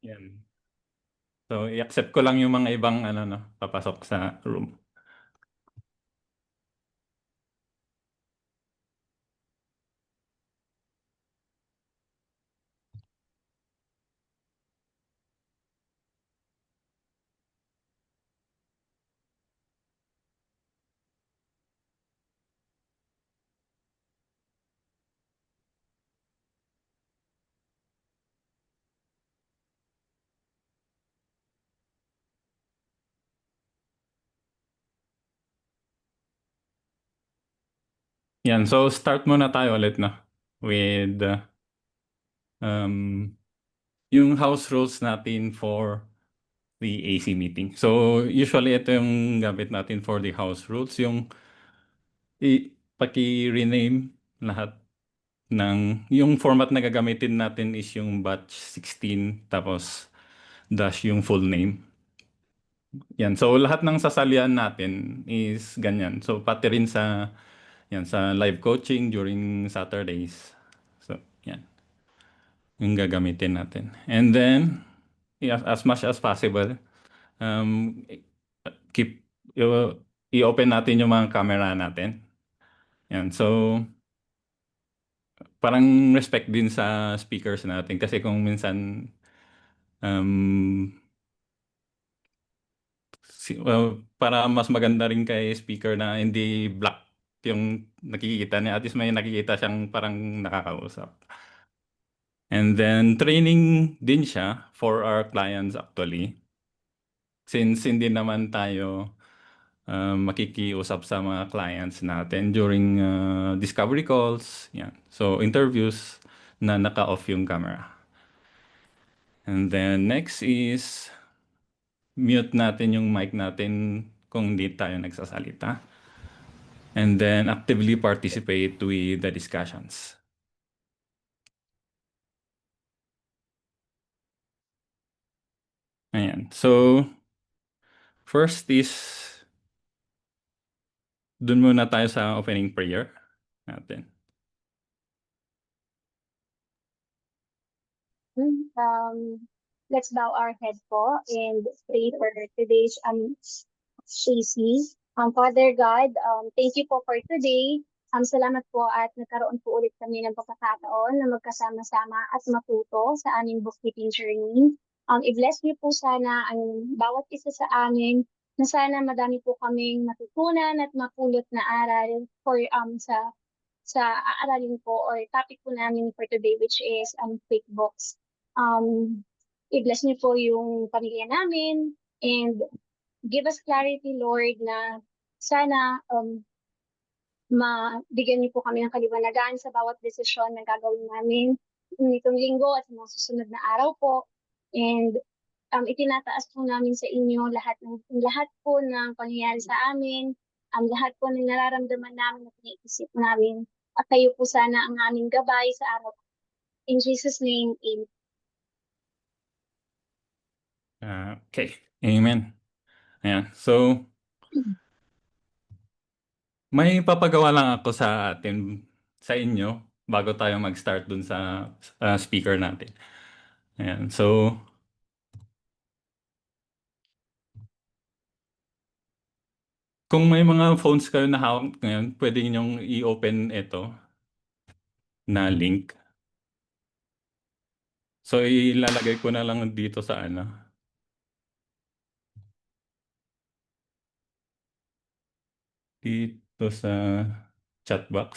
Yan. So, i-accept ko lang yung mga ibang ano, no, papasok sa room. Yan. So, start muna tayo ulit na with um, yung house rules natin for the AC meeting. So, usually ito yung gamit natin for the house rules. Yung paki-rename lahat yung format na gagamitin natin is yung batch 16 tapos dash yung full name. Yan. So, lahat ng sasalian natin is ganyan. So, pati rin sa live coaching during Saturdays. So, yan. Yung gagamitin natin. And then, as much as possible, um, keep, i-open natin yung mga camera natin. Yan. So, parang respect din sa speakers natin. Kasi kung minsan, um, well, para mas maganda rin kay speaker na hindi black yung nakikita niya. At least may nakikita siyang parang nakakausap. And then training din siya for our clients actually. Since hindi naman tayo makikiusap sa mga clients natin during discovery calls, yan. So interviews na naka-off yung camera. And then next is mute natin yung mic natin kung hindi tayo nagsasalita. And then actively participate with the discussions. Ayan. So, first is, dun muna tayo sa opening prayer natin. Let's bow our head po and pray for today's AC. Father God, thank you po for today. Salamat po at nagkaroon po ulit kami ng pagkakataon na magkasama-sama at matuto sa aming bookkeeping journey. I-bless niyo po sana ang bawat isa sa amin na sana madami po kaming matutunan at mapulot na aral for sa aaralin po or topic po namin for today, which is QuickBooks. I-bless niyo po yung pamilya namin and give us clarity, Lord, na sana mabigyan niyo po kami ng kaliwanagan sa bawat desisyon na gagawin namin nitong linggo at sa mga susunod na araw po. And itinataas po namin sa inyo lahat po ng pangyayari sa amin, lahat po ng nararamdaman namin at iniisip namin. At kayo po sana ang aming gabay sa araw. In Jesus' name, amen. Okay. Amen. Ayan. So, may papagawa lang ako sa inyo bago tayo mag-start dun sa speaker natin. Ayan. So, kung may mga phones kayo na hawak ngayon, pwede ninyong i-open ito na link. So, ilalagay ko na lang dito sa dito sa chat box.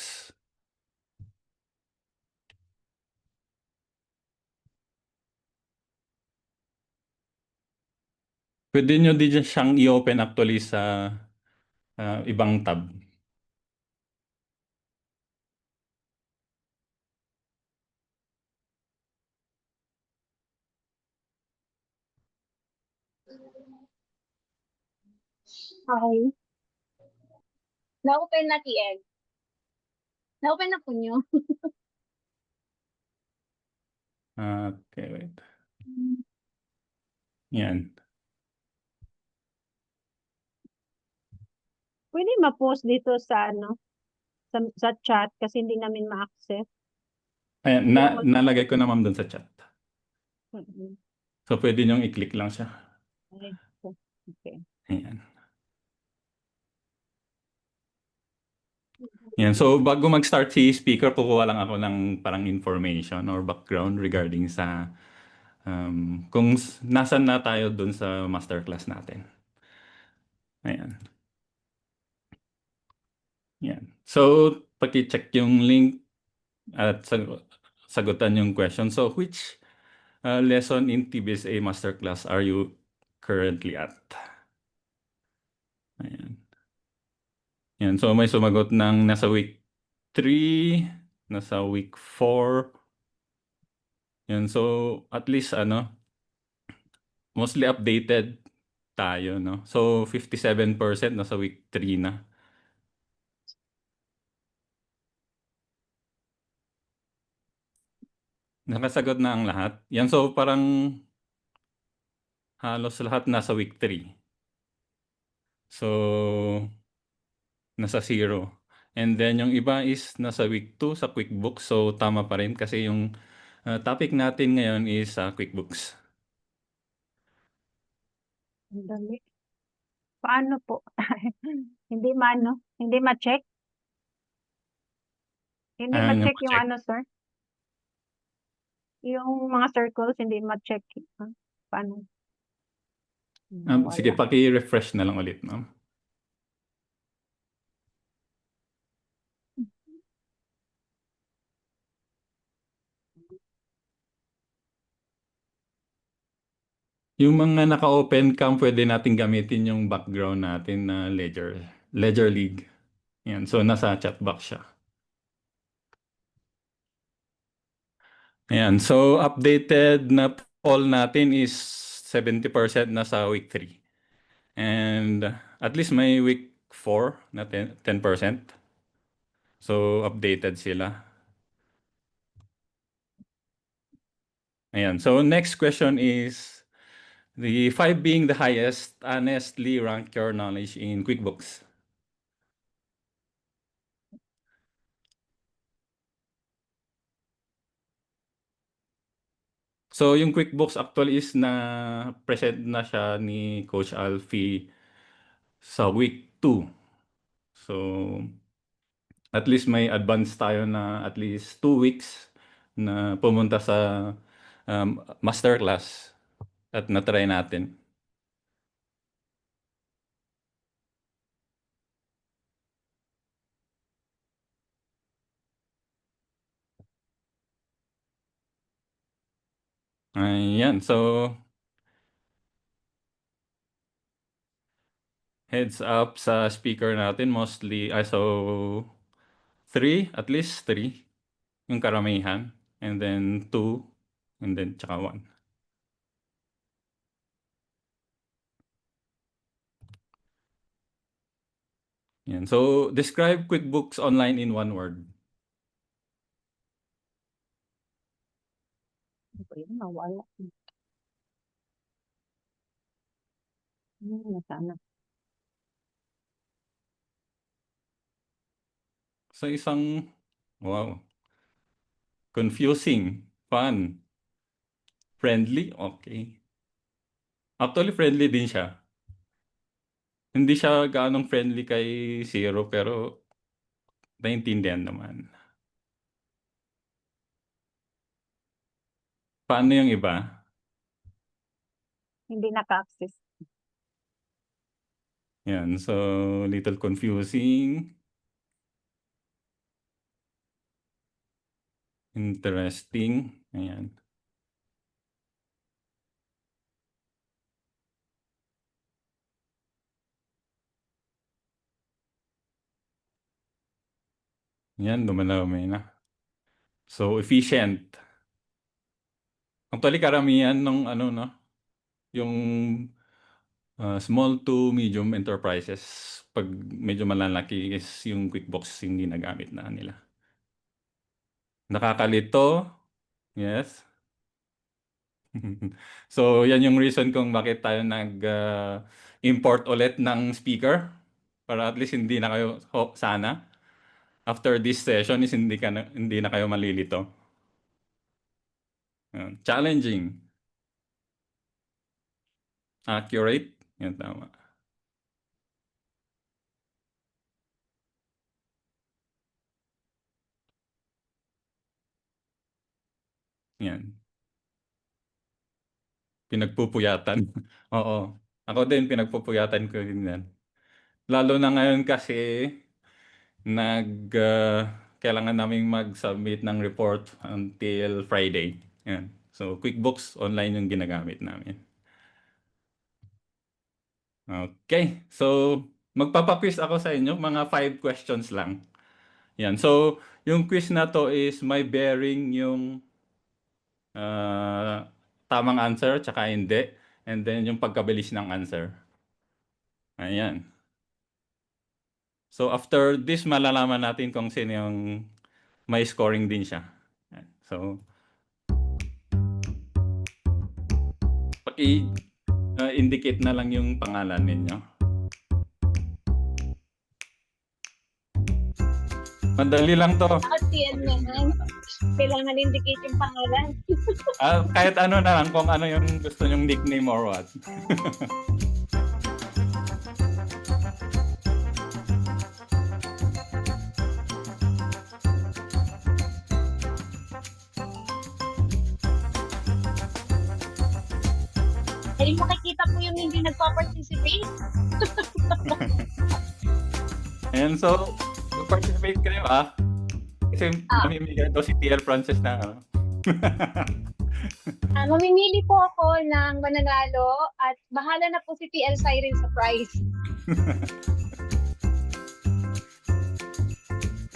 Pwede nyo din siyang i-open actually sa ibang tab. Okay. Na-open na, TL. Na-open na po nyo. Okay, wait. Yan. Pwede ma-post dito sa sa chat kasi hindi namin ma-access. Ayan, nalagay ko na ma'am dun sa chat. So, pwede niyong i-click lang siya. Ay, okay. Ayan. Yan. So, bago mag-start si speaker, kukuha lang ako ng parang information or background regarding sa kung nasan na tayo dun sa masterclass natin. Ayan. Yan. So, paki-check yung link at sagutan yung question. So, which lesson in TBSA masterclass are you currently at? Ayan. Yan. So, may sumagot ng nasa week 3, nasa week 4. Yan. So, at least mostly updated tayo, no? So, 57% nasa week 3 na. Nakasagot na ang lahat. Yan, so parang halos lahat nasa week 3. So, nasa 0. And then yung iba is nasa week 2 sa QuickBooks. So, tama pa rin kasi yung topic natin ngayon is sa QuickBooks. Ang dali. Paano po? Hindi hindi ma-check? Hindi Ayan yung ma-check yung check. sir? Yung mga circles, hindi ma-check. Paano? Sige, Wala. paki-refresh na lang ulit, ma'am. Yung mga naka-open cam, pwede natin gamitin yung background natin na Ledger League. Yan, so nasa chat box siya. Ayan, so updated na poll natin is 70% na sa week 3. And at least may week 4 na 10%. So updated sila. Ayan, so next question is, the 5 being the highest, honestly rank your knowledge in QuickBooks. So yung QuickBooks actually is na present na siya ni Coach Alfie sa week 2. So at least may advance tayo na at least 2 weeks na pumunta sa masterclass at na-try natin. Ayan, so heads up sa speaker natin, mostly, so 3, at least 3, yung karamihan, and then 2, and then tsaka 1. Yan. So, describe QuickBooks Online in one word. Ano ba yun? Nawala. Nasana. Sa isang, wow, confusing, fun, friendly, okay. Actually, friendly din siya. Hindi siya gaanong friendly kay Zero, pero naiintindihan naman. Paano yung iba? Hindi naka-access. Yan, so little confusing. Interesting. Ayan. Yan, dumadami na. So, efficient. Actually, karamihan ng no, yung small to medium enterprises, pag medyo malalaki is yung QuickBooks yung ginagamit na nila. Nakakalito. Yes. So, yan yung reason kung bakit tayo nag-import ulit ng speaker para at least hindi na kayo sana after this session is hindi na kayo malilito. Challenging. Accurate. Yan, tama. Yan. Pinagpupuyatan. Oo. Ako din, pinagpupuyatan ko din yan. Lalo na ngayon kasi, kailangan naming mag-submit ng report until Friday. Yan. So, QuickBooks online yung ginagamit namin. Okay. So, magpapaquiz ako sa inyo. Mga 5 questions lang. Yan. So, yung quiz na to is may bearing yung tamang answer tsaka hindi. And then yung pagkabilis ng answer. Ayan. So, after this, malalaman natin kung sino yung may scoring din siya. Ayan. So, paki-indicate na lang yung pangalan ninyo. Madali lang to. TL na yan. Kailangan indicate yung pangalan. Kahit ano na lang, kung ano yung gusto nyong nickname or what. Ay, makikita po yung hindi nagpa-participate. Ayan, so, participate kayo Kasi mamimigay daw si TL Francis na Mamimili po ako ng mananalo at bahala na po si TL Siren sa prize.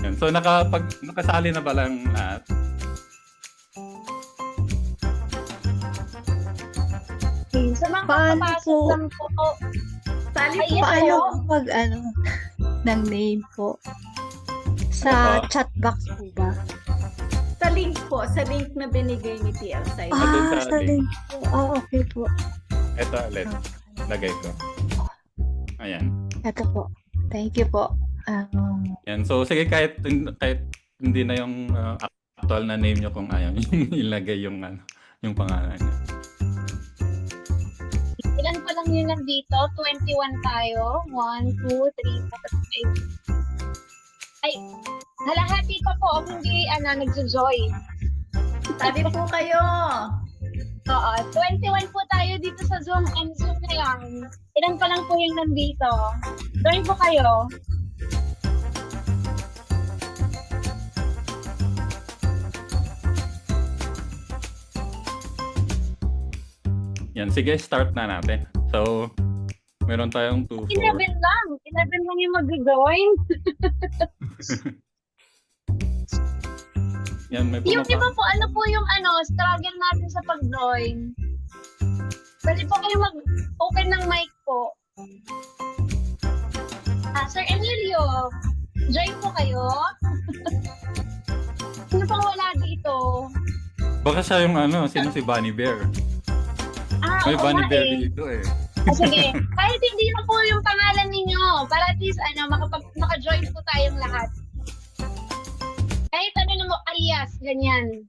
Ayan, so, nakasali na ba lang lahat? Sa mga Paano kapapasok po? lang po. Sali Ay, po, yes paano po. po pag ng name po? Sa Ano po? chat box po ba? Sa link po, sa link na binigay ni TL Side. Doon sa Sa link. link po. Okay po. Ito ulit. Lagay ko. Ayan. Ito po. Thank you po. Yan. So, sige, kahit hindi na yung actual na name nyo kung ayaw nyo ilagay yung pangalan nyo. Ilan pa lang yun nandito? 21 tayo. 1, 2, 3, 4, 5. Ay, halahati pa po kung hindi nagjo-join. Sabi po kayo. Oo, 21 po tayo dito sa Zoom and Zoom ngayon. Ilan pa lang po yung nandito. Join po kayo. Yan. Sige, start na natin. So, meron tayong 2, 11 lang. 11 lang yung mag-join. Yan, may Yung pumapa. iba po, ano po yung struggle natin sa pag-join? Pwede po kayo mag-open ng mic po. Sir Emilio, join po kayo. Sino pang wala dito? Baka siya yung sino si Bunny Bear. May Oo Bunny nga Bear eh. dito eh. Sige, kahit hindi na po yung pangalan ninyo, para at least maka-join po tayong lahat. Kahit na mo, alias, ganyan.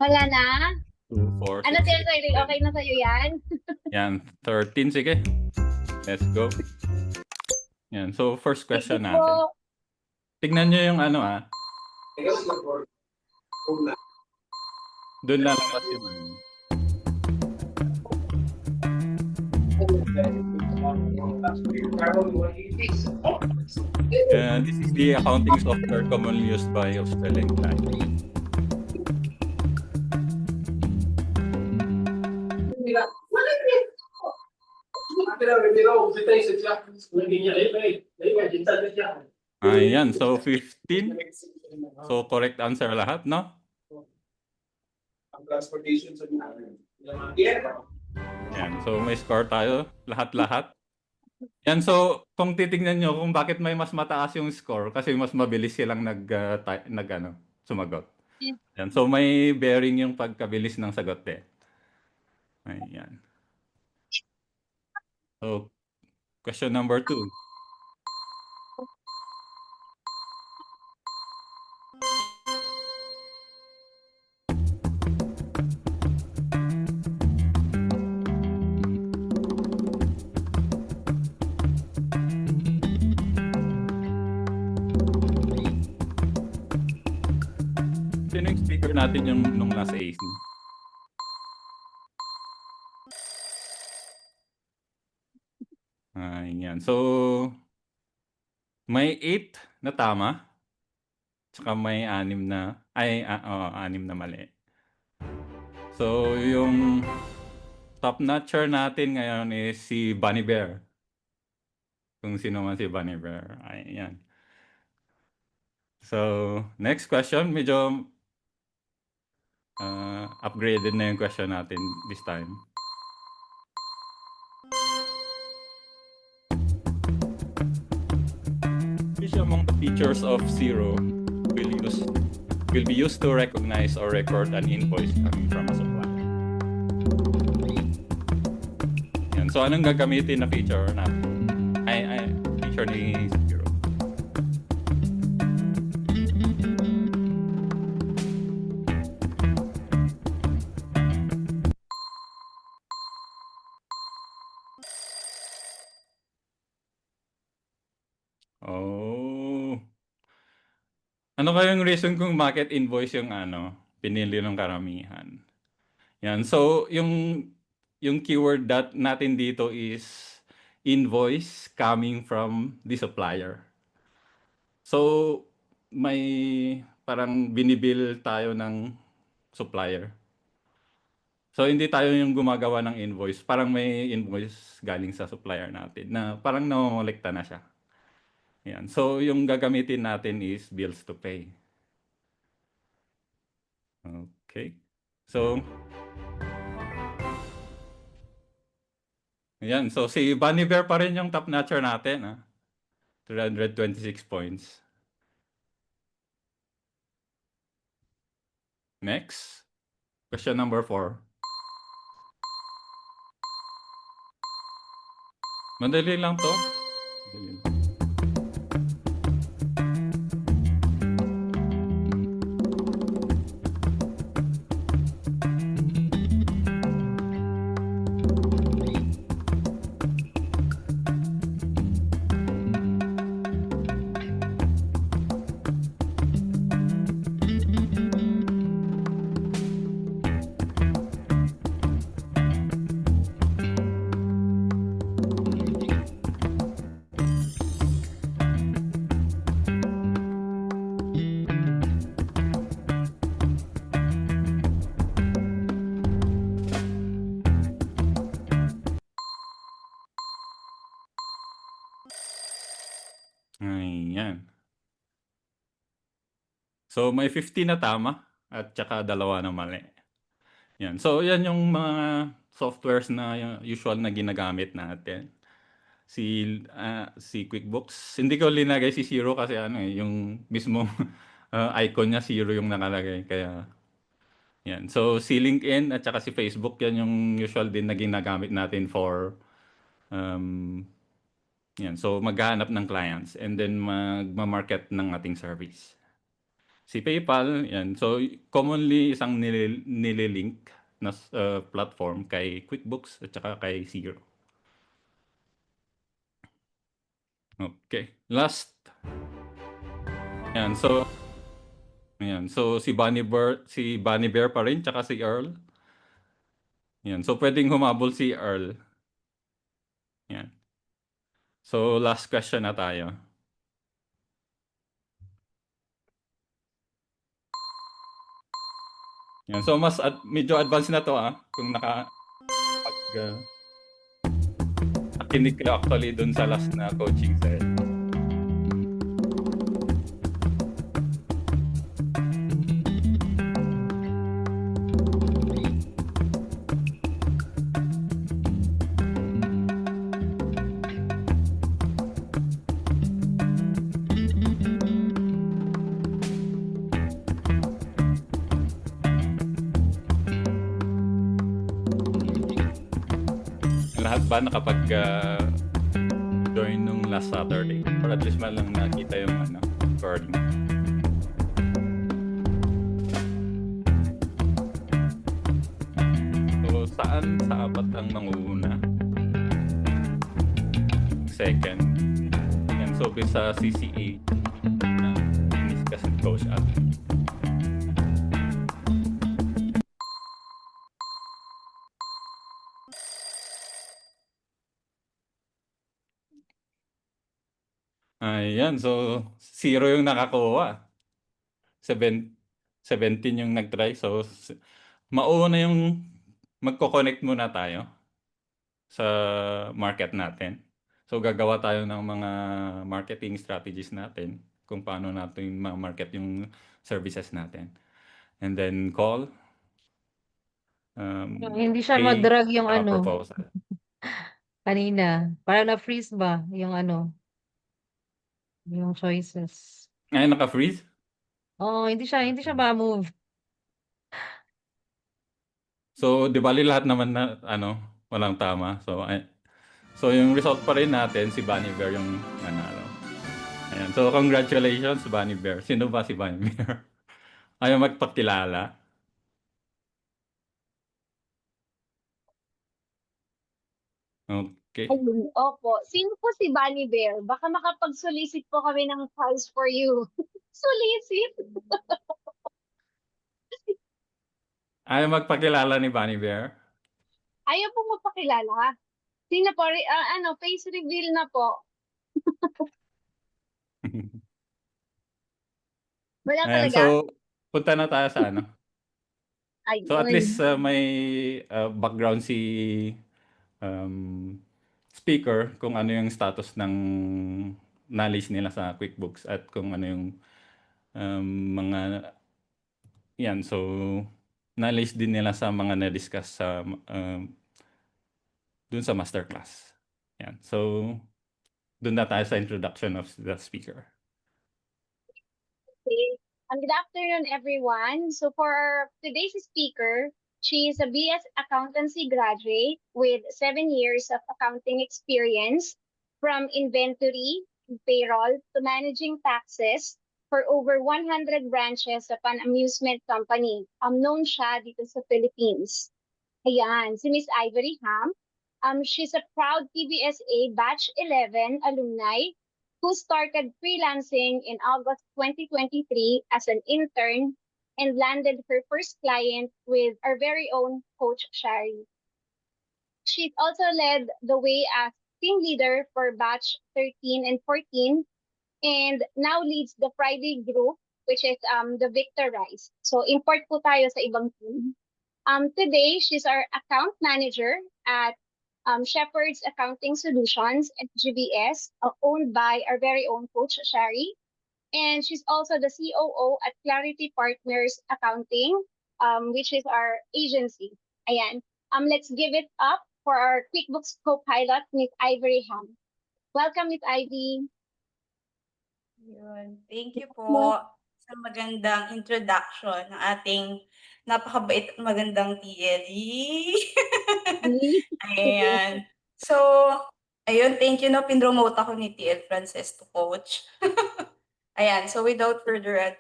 Wala na? 2, 4, Ano, 6, Tel Siren, okay na sa'yo yan? Yan, 13, sige. Let's go. Yan, so first question Sige natin. po. Tignan nyo yung Doon lalabas yung this is the accounting software commonly used by Australian clients. Ayan, so 15. So correct answer lahat, no? Yan, so may score tayo, lahat-lahat. Yan, so kung titingnan nyo kung bakit may mas mataas yung score, kasi mas mabilis silang sumagot. Yan, so may bearing yung pagkabilis ng sagot din. Ayan. So, question number 2. feature natin yung nung last AC. Ayan. So, may 8 na tama. Tsaka may 6 na, oo, 6 na mali. So, yung top notcher natin ngayon is si Bunny Bear. Kung sino man si Bunny Bear. Ayan. So, next question. Medyo upgraded na yung question natin this time. Which among the features of Zero will be used to recognize or record an invoice coming from a supplier? Yan. So, anong gagamitin na feature na? Feature ni Zero. Oh. Ano kayang reason kung bakit invoice yung pinili ng karamihan? Yan. So, yung keyword natin dito is invoice coming from the supplier. So, may parang binibill tayo ng supplier. So, hindi tayo yung gumagawa ng invoice. Parang may invoice galing sa supplier natin na parang namomolekta na siya. Yan. So, yung gagamitin natin is bills to pay. Okay. So, ayan. So, si Bunny Bear pa rin yung top notcher natin. 326 points. Next. Question number 4. Madali lang to. Madali lang. Ayan. So, may 50 na tama at saka 2 na mali. Yan. So, yan yung mga softwares na usual na ginagamit natin. Si QuickBooks. Hindi ko linagay si Zero kasi yung mismo icon niya Zero yung nakalagay. Kaya, yan. So, si LinkedIn at saka si Facebook, yan yung usual din na ginagamit natin for yan. So, maghahanap ng clients and then magma-market ng ating service. Si PayPal, yan. So, commonly isang nililink na platform kay QuickBooks at saka kay Zero. Okay. Last. Yan. So, yan. So, si Bunny Bear pa rin tsaka si Earl. Yan. So, pwedeng humabol si Earl. Yan. So, last question na tayo. Yan. So, medyo advanced na to kung nakinig kayo actually dun sa last na coaching set. Lahat ba nakapag-join nung last Saturday? Or at least man lang nakita yung recording. So, saan sa apat ang manguna? Second. Yan, so, sa CCA na discuss with Coach Al. Ayan, so 0 yung nakakuha. 17 yung nag-try. So, mauna yung magko-connect muna tayo sa market natin. So, gagawa tayo ng mga marketing strategies natin kung paano natin ma-market yung services natin. And then call, Hindi siya pay, mag-drag yung saka ano, proposal. kanina. Parang na-freeze ba yung ano, yung choices. Ngayon naka-freeze. Oo, hindi siya ma-move. So, di bali lahat naman na walang tama. So yung result pa rin natin si Bunny Bear yung nanalo. Ayan. So congratulations Bunny Bear. Sino ba si Bunny Bear? Ayaw magpakilala. Okay. Ayun, opo. Sino po si Bunny Bear? Baka makapag-solicit po kami ng files for you. Solicit? Ayaw magpakilala ni Bunny Bear. Ayaw po magpakilala. Sino po? Face reveal na po. Wala Ayan. talaga? So punta na tayo sa ano. So at least Ayun. may background si speaker kung ano yung status ng knowledge nila sa QuickBooks at kung ano yung mga yan. So knowledge din nila sa mga na-discuss sa dun sa masterclass. Yan. So dun na tayo sa introduction of the speaker. Okay. Good afternoon, everyone. So for today's speaker, she is a BS Accountancy graduate with 7 years of accounting experience from inventory, payroll, to managing taxes for over 100 branches of an amusement company. Known siya dito sa Philippines. Ayan, si Miss Ivory Ham. She's a proud PBSA Batch 11 alumni who started freelancing in August 2023 as an intern and landed her first client with our very own Coach Shari. She's also led the way as team leader for Batch 13 and 14 and now leads the Friday group, which is the Victor Rice. So import po tayo sa ibang team. Today, she's our account manager at Shepherd's Accounting Solutions at GBS, owned by our very own Coach Shari. And she's also the COO at Clarity Partners Accounting, which is our agency. Ayan. Let's give it up for our QuickBooks co-pilot, Miss Ivory Ham. Welcome, Miss Ivy. Yun. Thank you po sa magandang introduction ng ating napakabait at magandang TLE. Ayan. So, ayun, thank you na pinromote ako ni TL Frances to coach. Ayan, so without further ado,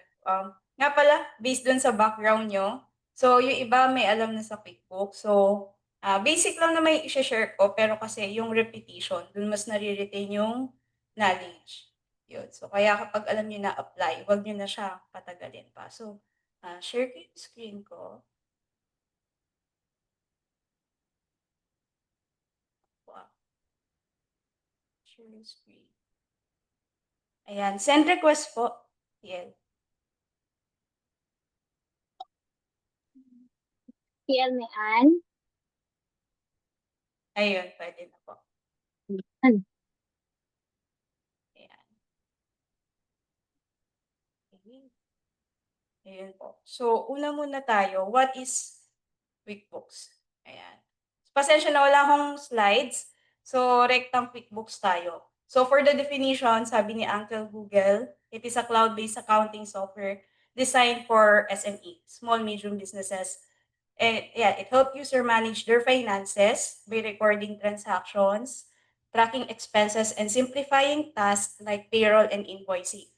nga pala, based dun sa background nyo, so yung iba may alam na sa QuickBooks. So, basic lang na may i-share ko, pero kasi yung repetition, dun mas nare-retain yung knowledge. Yun. So, kaya kapag alam nyo na apply, huwag nyo na siya patagalin pa. So, share ko yung screen ko. Wow. Share yung screen. Ayan. Send request po. Yan. TL ni Ann. Ayun, pwede na po. Ayan. Ayan. Okay. Ayan po. So, una muna tayo. What is QuickBooks? Ayan. Pasensya na wala akong slides. So, rectang QuickBooks tayo. So, for the definition, sabi ni Uncle Google, it is a cloud-based accounting software designed for SME, small, medium businesses. And yeah, it helps user manage their finances by recording transactions, tracking expenses, and simplifying tasks like payroll and invoicing.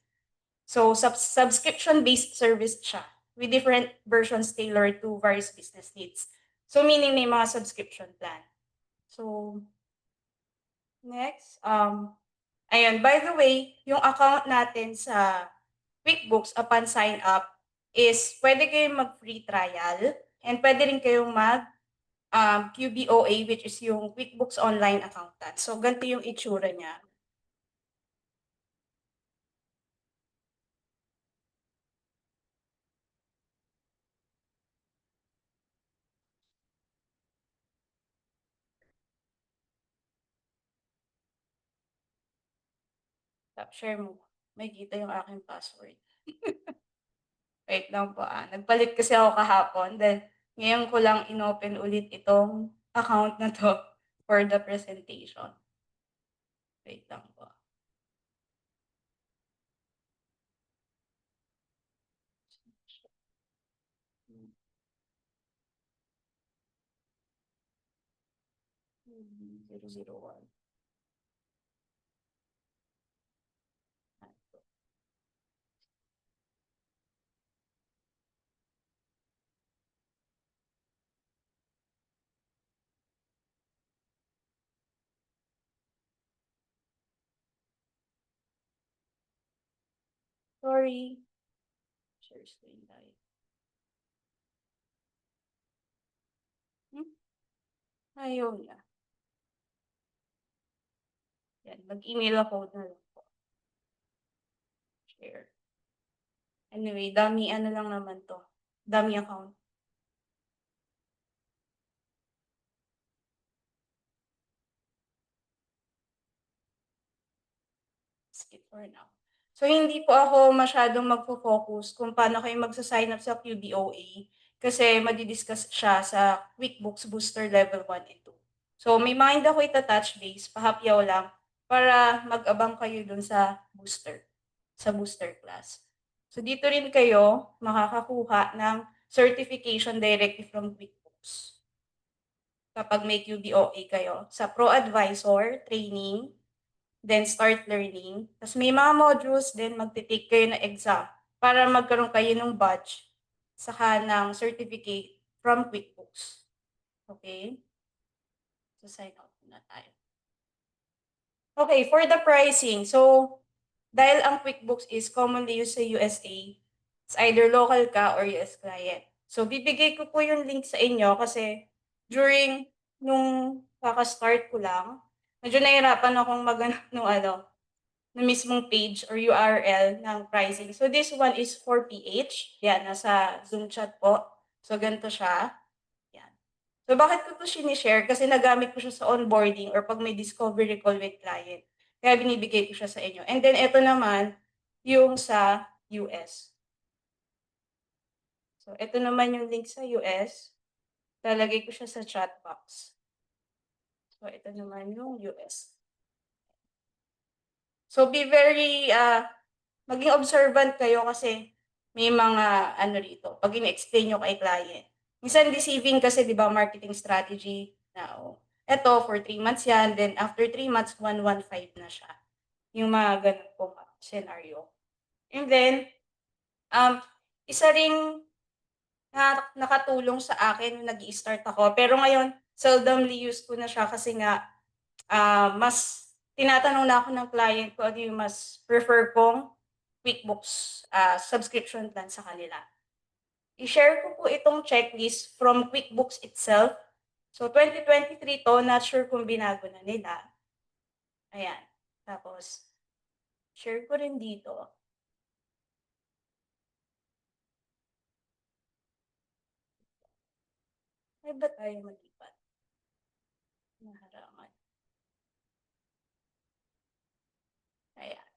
So, subscription-based service siya with different versions tailored to various business needs. So, meaning may mga subscription plan. So, next. Ayun, by the way, yung account natin sa QuickBooks upon sign up is pwede kayong mag-free trial and pwede rin kayong mag QBOA, which is yung QuickBooks Online Accountant. So, ganito yung itsura niya. Share mo. Makikita yung aking password. Wait lang po, nagpalit kasi ako kahapon then ngayon ko lang inopen ulit itong account na 'to for the presentation. Wait lang po. Hmm. 001. Sorry. Share screen tayo. Ayaw niya. Yan, mag-email ako na lang po. Share. Anyway, dami ano lang naman 'to, dami account. Skip for now. So, hindi po ako masyadong magfo-focus kung paano kayo magsa-sign up sa QBOA kasi madi-discuss siya sa QuickBooks Booster Level 1 and 2. So, may mga hindi ako ita-touch base, pahapyaw lang para mag-abang kayo dun sa booster class. So, dito rin kayo makakakuha ng certification directly from QuickBooks kapag may QBOA kayo sa Pro Advisor training, then start learning. Tapos may mga modules din, magte-take kayo ng exam para magkaroon kayo ng badge saka ng certificate from QuickBooks. Okay? So, sign out na tayo. Okay, for the pricing. So, dahil ang QuickBooks is commonly used sa USA, it's either local ka or US client. So, bibigay ko po yung link sa inyo kasi during nung kaka-start ko lang, medyo nahirapan akong maghanap ng na mismong page or URL ng pricing. So, this one is for PH. Yan, nasa Zoom chat po. So, ganito siya. Yan. So, bakit ko to sinishare? Kasi nagamit ko siya sa onboarding or pag may discovery call with client. Kaya binibigay ko siya sa inyo. And then, ito naman, yung sa US. So, ito naman yung link sa US. Lalagay ko siya sa chat box. So, ito naman yung US. So, be very, maging observant kayo kasi may mga rito, pag ini-explain nyo kay client. Minsan deceiving kasi, di ba, marketing strategy na, eto, for 3 months yan, then after 3 months, 115 na siya. Yung mga ganun pong scenario. And then, isa ring nakatulong sa akin nung nag-i-start ako. Pero ngayon, seldomly used ko na siya kasi nga, mas tinatanong na ako ng client ko ano yung mas prefer kong QuickBooks subscription plan sa kanila. I-share ko po itong checklist from QuickBooks itself. So, 2023 to, not sure kung binago na nila. Ayan. Tapos, share ko rin dito. Ay, ba tayo malipat? Naharangan. Ayan.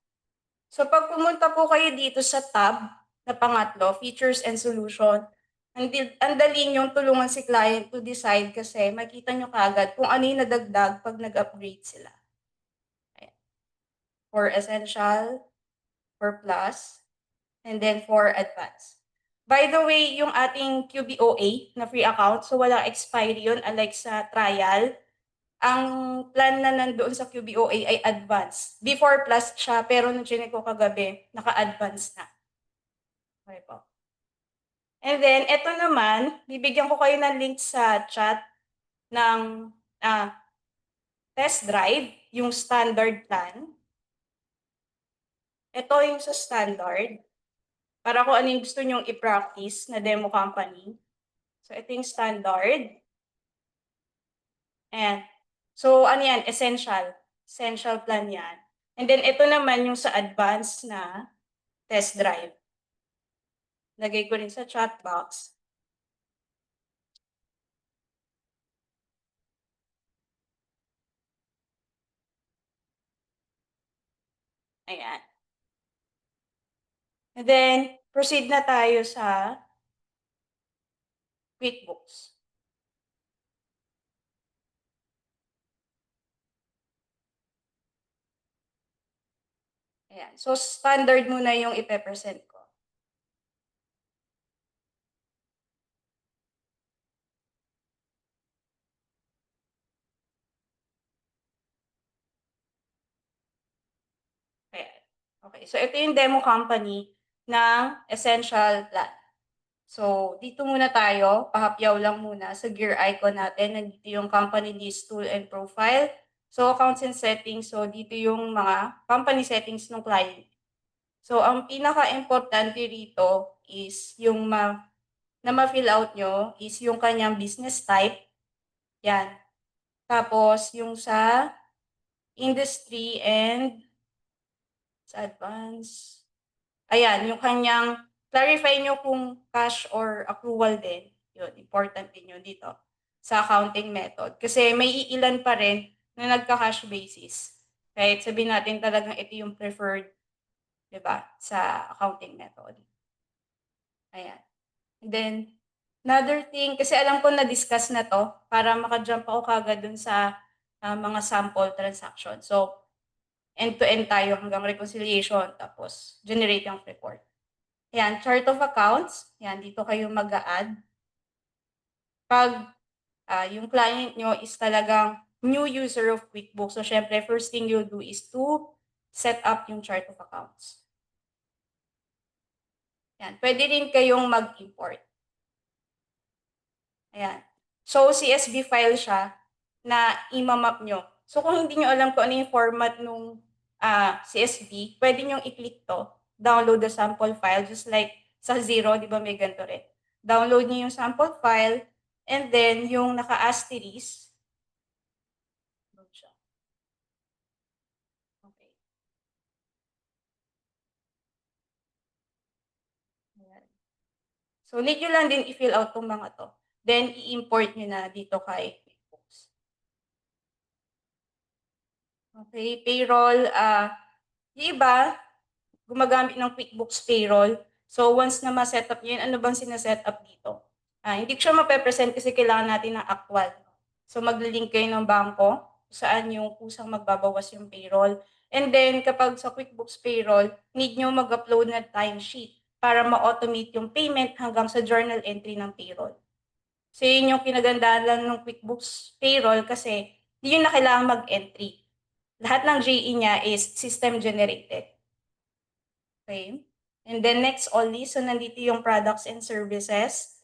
So, pag pumunta po kayo dito sa tab na pangatlo, Features and Solution, ang dali niyong tulungan si client to decide kasi makita nyo kaagad kung ano yung nadagdag pag nag-upgrade sila. Ayan. For Essential, for Plus, and then for Advanced. By the way, yung ating QBOA na free account, so walang expiry yun, unlike sa trial. Ang plan na nandoon sa QBOA ay advanced. Before plus siya, pero nung chinek ko kagabi, naka-advance na. Okay po. And then, eto naman, bibigyan ko kayo ng link sa chat ng test drive, yung standard plan. Ito yung sa standard. Para kung ano yung gusto nyong i-practice na demo company. So, ito yung standard. And, so, ano yan? Essential. Essential plan yan. And then, ito naman yung sa advanced na test drive. Lagay ko rin sa chat box. Ayan. And then, proceed na tayo sa QuickBooks. Ayan. So, standard muna yung ipe-present ko. Ayan. Okay. So, ito yung demo company ng Essential Plan. So, dito muna tayo. Pahapyaw lang muna sa gear icon natin. Nandito yung company list, tool, and profile. So, accounts and settings. So, dito yung mga company settings ng client. So, ang pinaka-importante rito is yung na ma-fill out nyo is yung kanyang business type. Yan. Tapos, yung sa industry and sa advance. Ayan, yung kanyang, clarify nyo kung cash or accrual din. Yun, important din yun dito sa accounting method. Kasi may iilan pa rin na nagka-cash basis. Kahit sabihin natin talagang ito yung preferred, di ba, sa accounting method. Ayan. And then, another thing, kasi alam ko na-discuss na to para maka-jump ako kagad dun sa mga sample transaction. So, end-to-end tayo hanggang reconciliation, tapos generate yung report. Ayan, chart of accounts. Ayan, dito kayo mag-a-add. Pag yung client nyo is talagang new user of QuickBooks, so syempre, first thing you'll do is to set up yung chart of accounts. Ayan, pwede rin kayong mag-import. Ayan. So, CSV file siya na imamap nyo. So, kung hindi nyo alam kung ano yung format nung CSV, pwede nyo i-click to. Download the sample file, just like sa Zero, di ba may ganito rin. Download nyo yung sample file, and then yung naka-asterisk. Okay. Ayan. So, need nyo lang din i-fill out tong mga to. Then, i-import nyo na dito kay QuickBooks. Okay, payroll. Yung iba, gumagamit ng QuickBooks Payroll. So, once na ma-set up nyo yun, ano bang sineset up dito? Hindi ko siya mape-present kasi kailangan natin ng actual. So, magli-link kayo ng bangko saan yung kusang magbabawas yung payroll. And then, kapag sa QuickBooks Payroll, need nyo mag-upload na timesheet para ma-automate yung payment hanggang sa journal entry ng payroll. So, yun yung kinagandahan lang ng QuickBooks Payroll kasi hindi yun na kailangan mag-entry. Lahat ng GE niya is system generated. Okay? And then next only, so nandito yung products and services.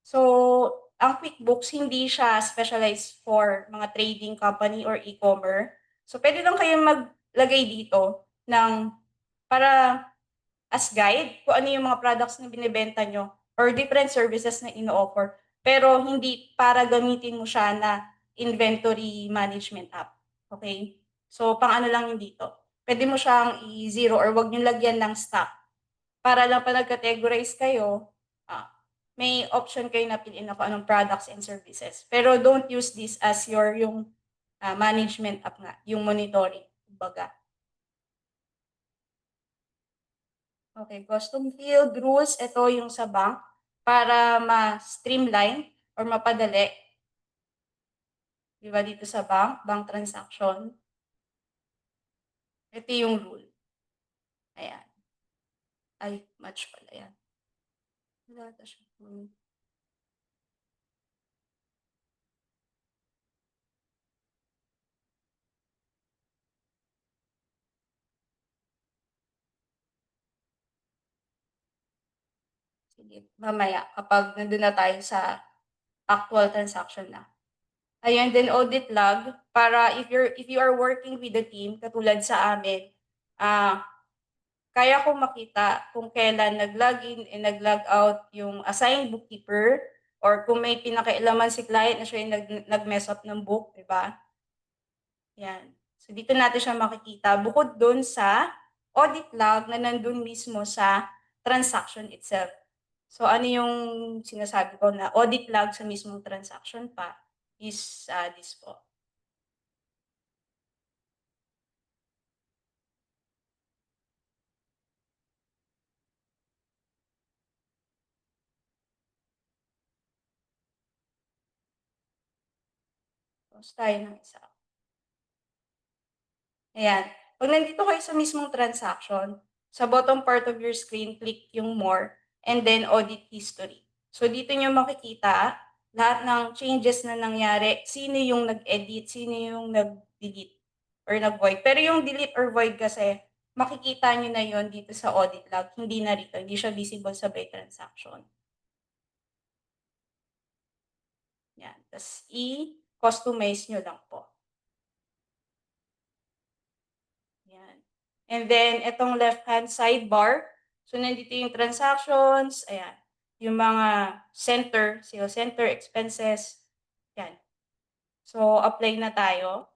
So, ang QuickBooks, hindi siya specialized for mga trading company or e-commerce. So, pwede lang kayo maglagay dito para as guide kung ano yung mga products na binibenta nyo or different services na ino-offer. Pero hindi para gamitin mo siya na inventory management app. Okay? So, pang ano lang yung dito. Pwede mo siyang i-zero or wag nyo lagyan ng stock. Para lang pa nag-categorize kayo, may option kayo na piliin na kung anong products and services. Pero don't use this as yung management app nga, yung monitoring. Baga. Okay, custom field rules, ito yung sa bank para ma-streamline or mapadali. Diba dito sa bank transaction. Ito yung rule. Ayan. Ay, match pala yan. Wala ata siya. Sige, mamaya kapag nandun na tayo sa actual transaction na. Ayun, then audit log para if you are working with the team katulad sa amin, kaya kong makita kung kailan nag-login and nag-log out yung assigned bookkeeper or kung may pinakailaman si client na siya yung nag-mess up ng book, di ba? Yan. So dito natin siya makikita bukod dun sa audit log na nandun mismo sa transaction itself. So ano yung sinasabi ko na audit log sa mismong transaction pa is this po. Close tayo ng isa. Ayan. Pag nandito kayo sa mismong transaction, sa bottom part of your screen, click yung more and then audit history. So dito nyo makikita lahat ng changes na nangyari, sino yung nag-edit, sino yung nag-delete or nag-void. Pero yung delete or void kasi, makikita nyo na yon dito sa audit log, hindi na rito, hindi siya visible sa by transaction. Yan. Tapos i-customize nyo lang po. Yan. And then, itong left-hand sidebar, so nandito yung transactions, ayan, yung mga center, sales center, expenses, yan. So, apply na tayo.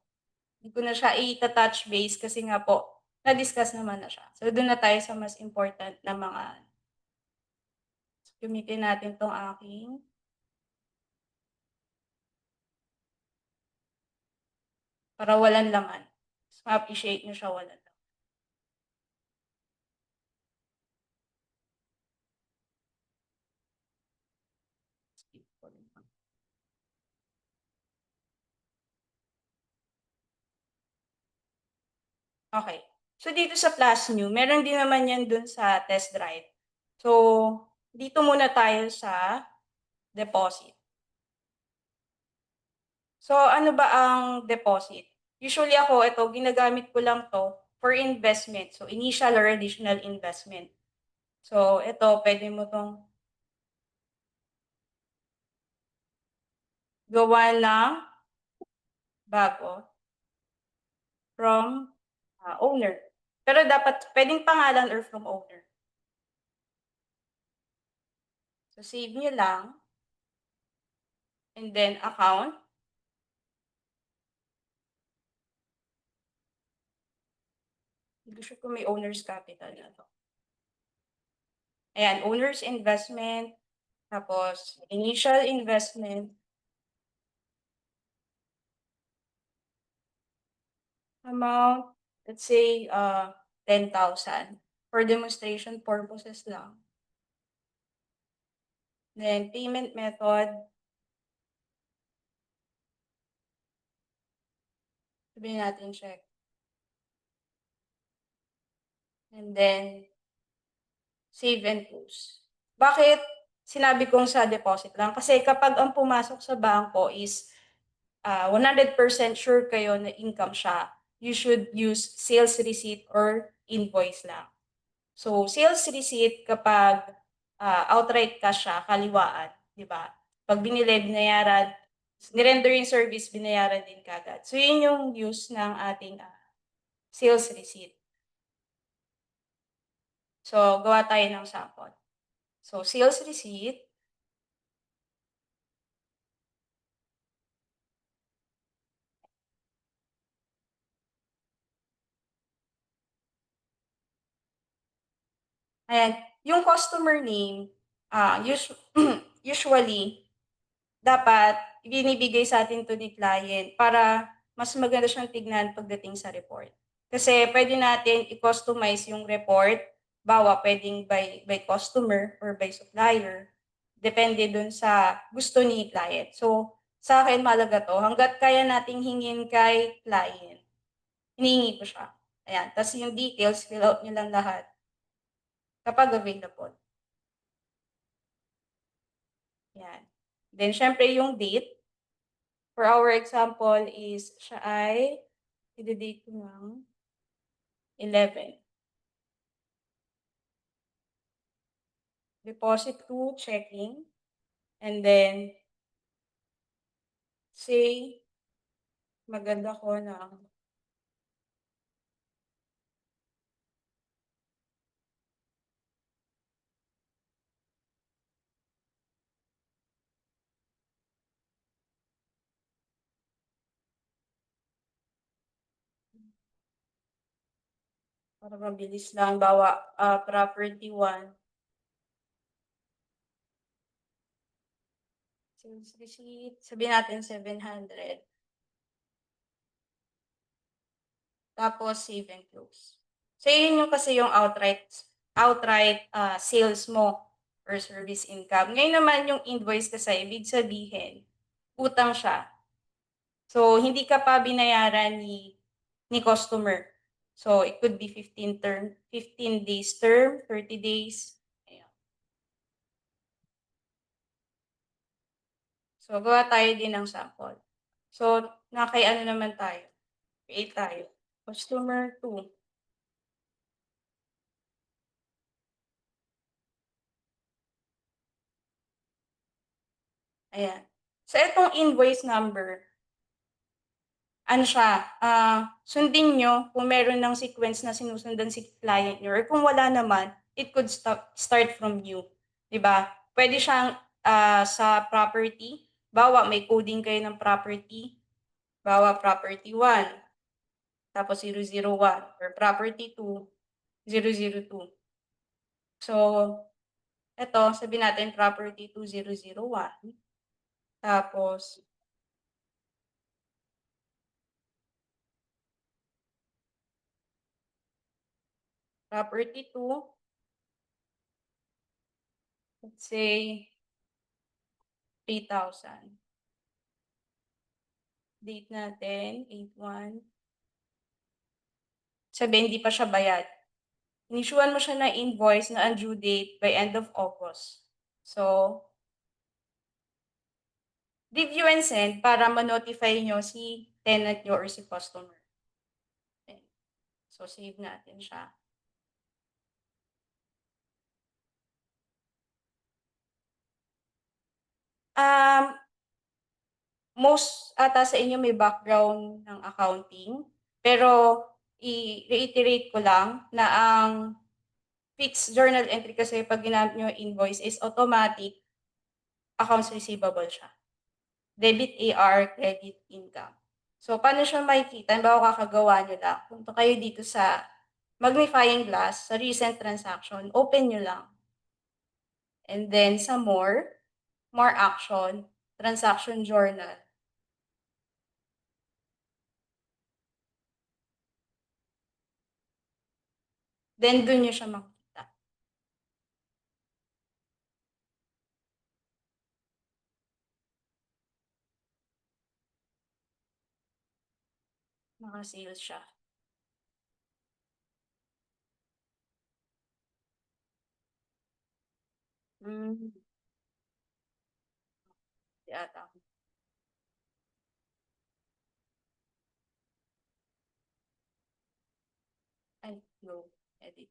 Hindi ko na siya i-touch base kasi nga po, na-discuss naman na siya. So, doon na tayo sa mas important na mga, so, gamitin natin tong aking para walang laman. So, ma-appreciate nyo siya walang laman. Skip ko rin. Okay. So, dito sa Plus New, meron din naman yan dun sa test drive. So, dito muna tayo sa deposit. So, ano ba ang deposit? Usually ako, ito, ginagamit ko lang to for investment. So, initial or additional investment. So, ito, pwede mo tong gawa ng bago from owner. Pero dapat, pwedeng pangalan or from owner. So, save nyo lang. And then, account. Hindi ko sure kung may owner's capital na to. Ayan, owner's investment. Tapos, initial investment. Amount, let's say, 10,000. For demonstration purposes lang. Then, payment method. Sabihin natin check. And then, save and close. Bakit sinabi kong sa deposit lang? Kasi kapag ang pumasok sa bangko is 100% sure kayo na income siya, you should use sales receipt or invoice lang. So, sales receipt kapag outright cash siya, kaliwaan, di ba? Pag binili, binayaran, nirender yung service, binayaran din kagad. So, yun yung use ng ating sales receipt. So, gawa tayo ng sample. So, sales receipt. Ayan, yung customer name, usually, dapat binibigay sa atin to ni client para mas maganda siyang tignan pagdating sa report. Kasi pwede natin i-customize yung report, bawa pwedeng by customer or by supplier, depende dun sa gusto ni client. So, sa akin malaga to, hanggat kaya nating hingin kay client, hinihingi ko siya. Ayan, tapos yung details, fill out nyo lang lahat kapag available. Yan. Then, syempre, yung date. For our example is, siya ay, i-date ko ng 11. Deposit to checking. And then, say, maganda ko ng para mabilis lang, bawa property 1. Sales receipt, sabihin natin 700. Tapos save and close. So yun yung kasi yung outright sales mo or service income. Ngayon naman yung invoice kasi ibig sabihin, utang siya. So, hindi ka pa binayaran ni customer. So, it could be 15 days term, 30 days. Ayan. So, gawa tayo din ng sample. So, ano naman tayo? Create tayo. Customer 2. Ayan. So, itong invoice number, ano siya, sundin nyo kung meron ng sequence na sinusundan si client nyo, or kung wala naman, it could start from you. Diba? Pwede siyang sa property. Bawa, may coding kayo ng property. Bawa, property 1, tapos 001, or property 2, 002. So, ito, sabihin natin property 2001. Tapos, property 2, let's say, 3,000. Date natin, 8/1. Sabihin, hindi pa siya bayad. Inissuean mo siya ng invoice na ang due date by end of August. So, review and send para ma-notify nyo si tenant nyo or si customer. So, save natin siya. Most ata sa inyo may background ng accounting, pero i-reiterate ko lang na ang fixed journal entry kasi pag ginamit nyo invoice is automatic accounts receivable siya. Debit AR, credit income. So, paano siya makikita? Bawa kakagawa nyo lang. Punta kayo dito sa magnifying glass, sa recent transaction, open nyo lang. And then sa more action, transaction journal. Then, dun nyo siya makikita. Naka-sales siya. Di ata. Ay, no. Edit.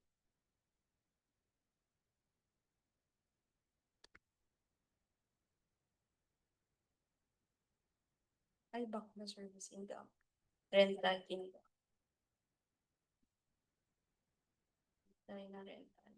Ay, back na service income. Rental income. Tayo na rental.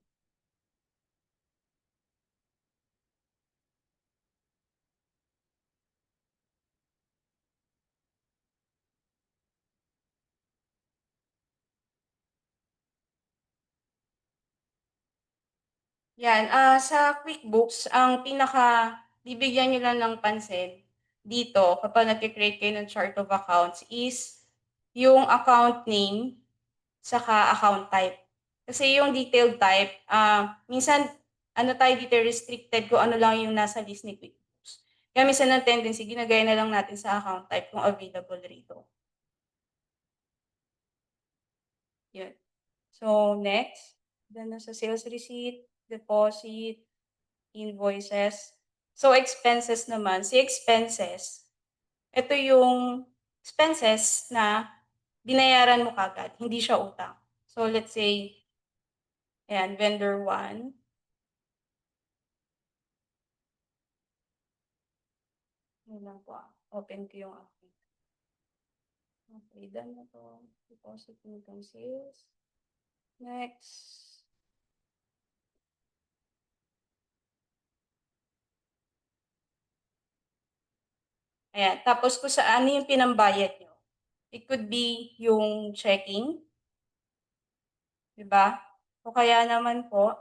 Yan, sa QuickBooks, ang bibigyan nyo lang ng pansin dito kapag nag-create kayo ng chart of accounts is yung account name saka account type. Kasi yung detailed type, minsan tayo dito restricted kung ano lang yung nasa list ni QuickBooks. Kaya minsan ang tendency, ginagaya na lang natin sa account type kung available rito. Yun. So, next. Then, nasa sales receipt, deposit, invoices. So, expenses naman. Si expenses, ito yung expenses na binayaran mo kagad. Hindi siya utang. So, let's say, ayan, vendor 1. Ano lang po, open ko yung aking. Okay, done na to. Deposit income sales. Next. Ayan, tapos kung saan yung pinambayad nyo. It could be yung checking. Diba? O kaya naman po,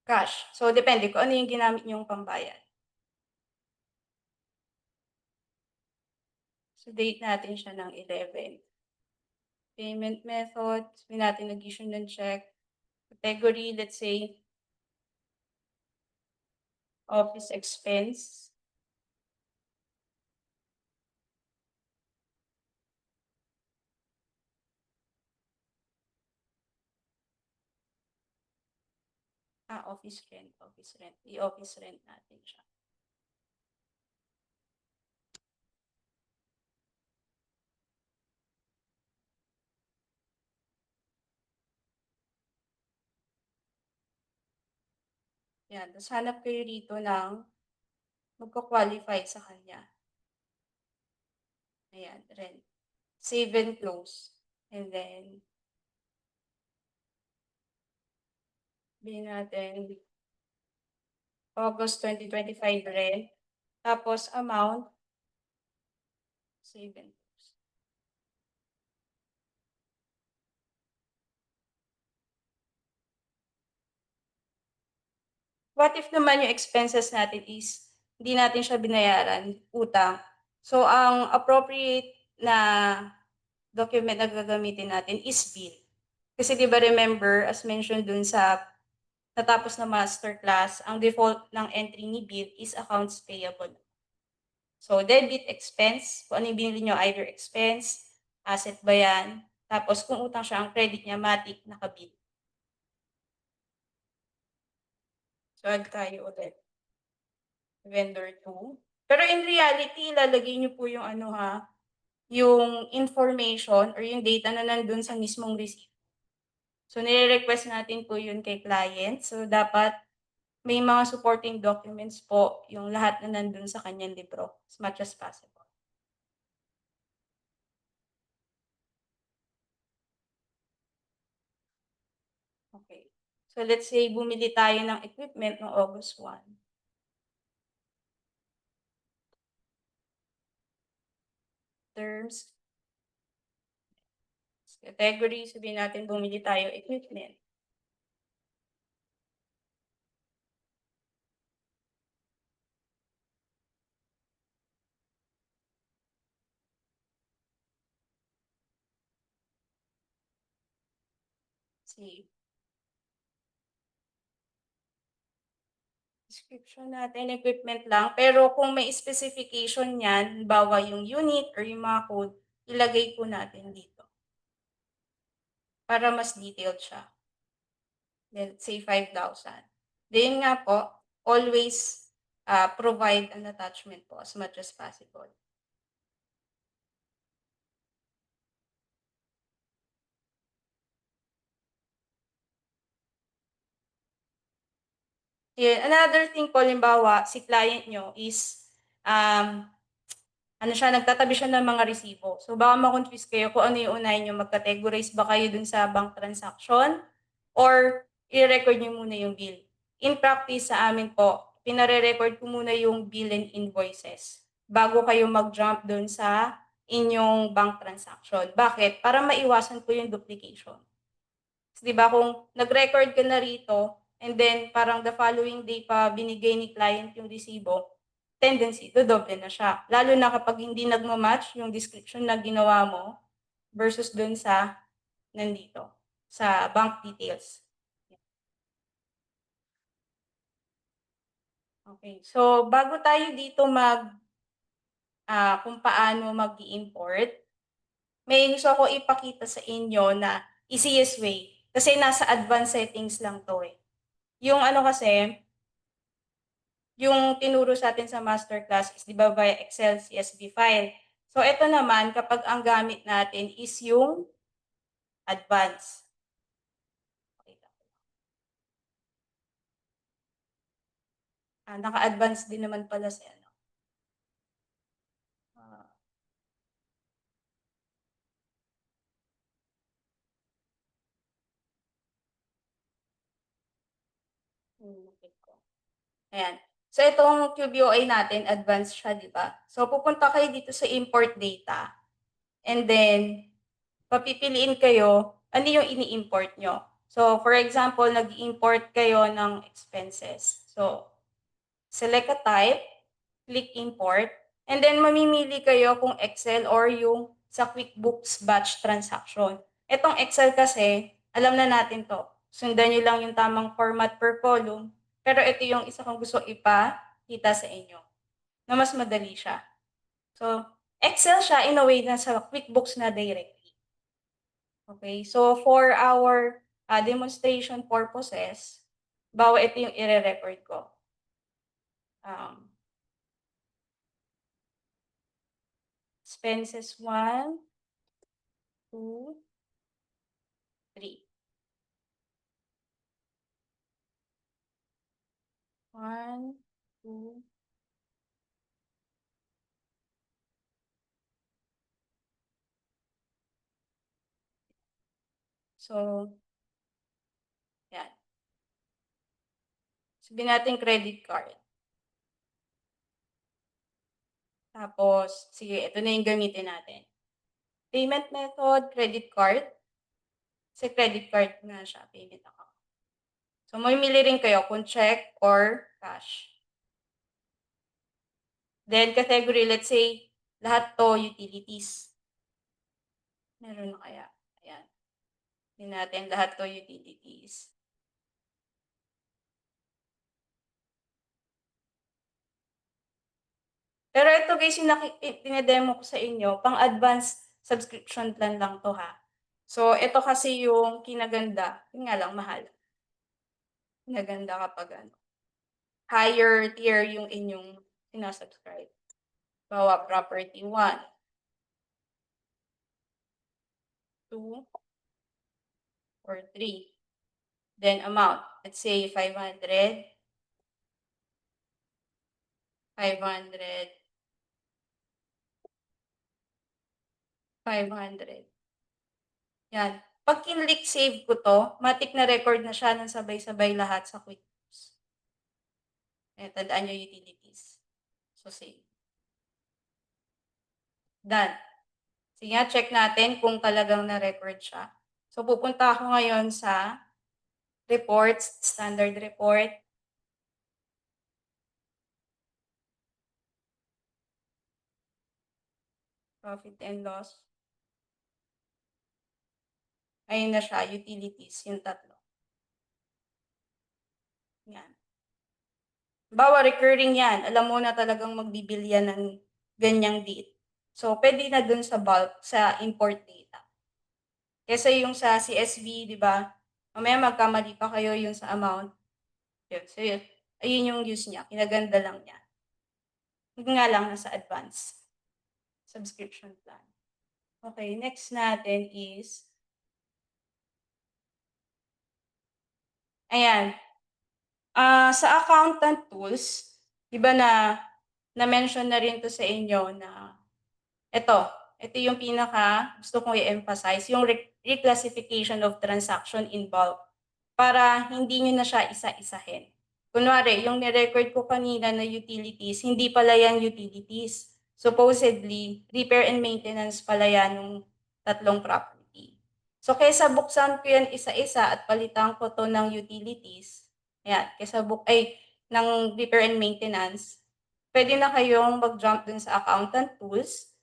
cash. So, depende kung ano yung ginamit nyong pambayad. So, date natin siya ng 11. Payment method, sabihin natin nag-issue ng check. Category, let's say, office expense. Office rent, office rent. I-office rent natin siya. Yan, tapos hanap kayo rito ng magko-qualify sa kanya. Ayan, rent. Save and close. And then, bilhin natin August 2025 rent. Tapos amount, save and close. What if naman yung expenses natin is hindi natin siya binayaran, utang. So, ang appropriate na document na gagamitin natin is bill. Kasi di ba remember, as mentioned dun sa natapos na masterclass, ang default ng entry ni bill is accounts payable. So, debit, expense, kung ano yung binili nyo, either expense, asset ba yan, tapos kung utang siya, ang credit niya, matic, nakabill. So, add tayo ulit. Vendor 2. Pero in reality, ilalagay nyo po yung ano ha, yung information or yung data na nandun sa mismong receipt. So, nire-request natin po yun kay client. So, dapat may mga supporting documents po yung lahat na nandun sa kanyang libro as much as possible. Okay. So, let's say bumili tayo ng equipment noong August 1. Terms. Category, sabihin natin bumili tayo equipment. See. Description natin, equipment lang. Pero kung may specification yan, bawa yung unit or yung mga code, ilagay po natin dito. Para mas detailed siya. Then, say 5,000. Then nga po, always provide an attachment po as much as possible. Yeah, another thing po, limbawa, si client nyo is, ano siya, nagtatabi siya ng mga resibo. So, baka ma-confuse kayo kung ano yung unahin nyo, mag-categorize ba kayo dun sa bank transaction or i-record nyo muna yung bill. In practice sa amin po, pinare-record ko muna yung bill and invoices bago kayo mag-jump dun sa inyong bank transaction. Bakit? Para maiwasan po yung duplication. Di ba kung nag-record ka na rito, and then parang the following day pa binigay ni client yung resibo, tendency, dodoble na siya. Lalo na kapag hindi nagmamatch yung description na ginawa mo versus dun sa nandito, sa bank details. Okay, so bago tayo dito kung paano mag-i-import, may gusto ako ipakita sa inyo na easiest way. Kasi nasa advanced settings lang to eh. Yung ano kasi, yung tinuro sa atin sa masterclass is di ba via Excel CSV file. So ito naman kapag ang gamit natin is yung advanced. Naka-advance din naman pala si ano. Ayan. So, itong QBOA natin, advanced siya, di ba? So, pupunta kayo dito sa import data. And then, papipiliin kayo, ano yung ini-import nyo. So, for example, nag-import kayo ng expenses. So, select a type, click import, and then mamimili kayo kung Excel or yung sa QuickBooks batch transaction. Itong Excel kasi, alam na natin to. Sundan nyo lang yung tamang format per column. Pero ito yung isa kong gusto ipakita sa inyo na mas madali siya. So, Excel siya in a way na sa QuickBooks na directly. Okay, so for our demonstration purposes, Bawa ito yung ire-record ko. Expenses 1, 2, 3. 1, 2, so, yan. Sabihin natin credit card. Tapos, sige, ito na yung gamitin natin. Payment method, credit card. Kasi credit card na siya, payment account. So, mamimili rin kayo kung check or cash. Then, category, let's say, lahat to utilities. Meron na kaya? Ayan. Hindi natin lahat to utilities. Pero ito guys, yung tinedemo ko sa inyo, pang advanced subscription plan lang to ha. So, ito kasi yung kinaganda. Yun nga lang, mahal. Kinaganda kapag higher tier yung inyong sinasubscribe. Bawa property 1, 2, or 3. Then amount, let's say 500, 500, 500. Yan. Pag kinlik save ko to, matik na record na siya ng sabay-sabay lahat sa QuickBooks. Tandaan nyo utilities. So, save. Done. Sige nga, check natin kung talagang na-record siya. So, pupunta ako ngayon sa reports, standard report. Profit and loss. Ayun na siya, utilities, yung tatlo. Yan. Bawa recurring yan, alam mo na talagang magbibil yan ng ganyang date. So, pwede na dun sa bulk, sa import data. Kesa yung sa CSV, di ba? Mamaya magkamali pa kayo yung sa amount. Yun. So, yun. Ayun yung use niya. Kinaganda lang niya. Hindi nga lang nasa advance subscription plan. Okay, next natin is, ayan. Sa accountant tools, di ba na-mention na rin to sa inyo na ito yung pinaka gusto kong i-emphasize, yung reclassification of transaction in bulk para hindi nyo na siya isa-isahin. Kunwari, yung ni-record ko kanina na utilities, hindi pala yan utilities. Supposedly, repair and maintenance pala yan ng tatlong property. So, kaysa buksan ko yan isa-isa at palitan ko to ng utilities, yan, ng repair and maintenance, pwede na kayong mag-jump dun sa accountant tools.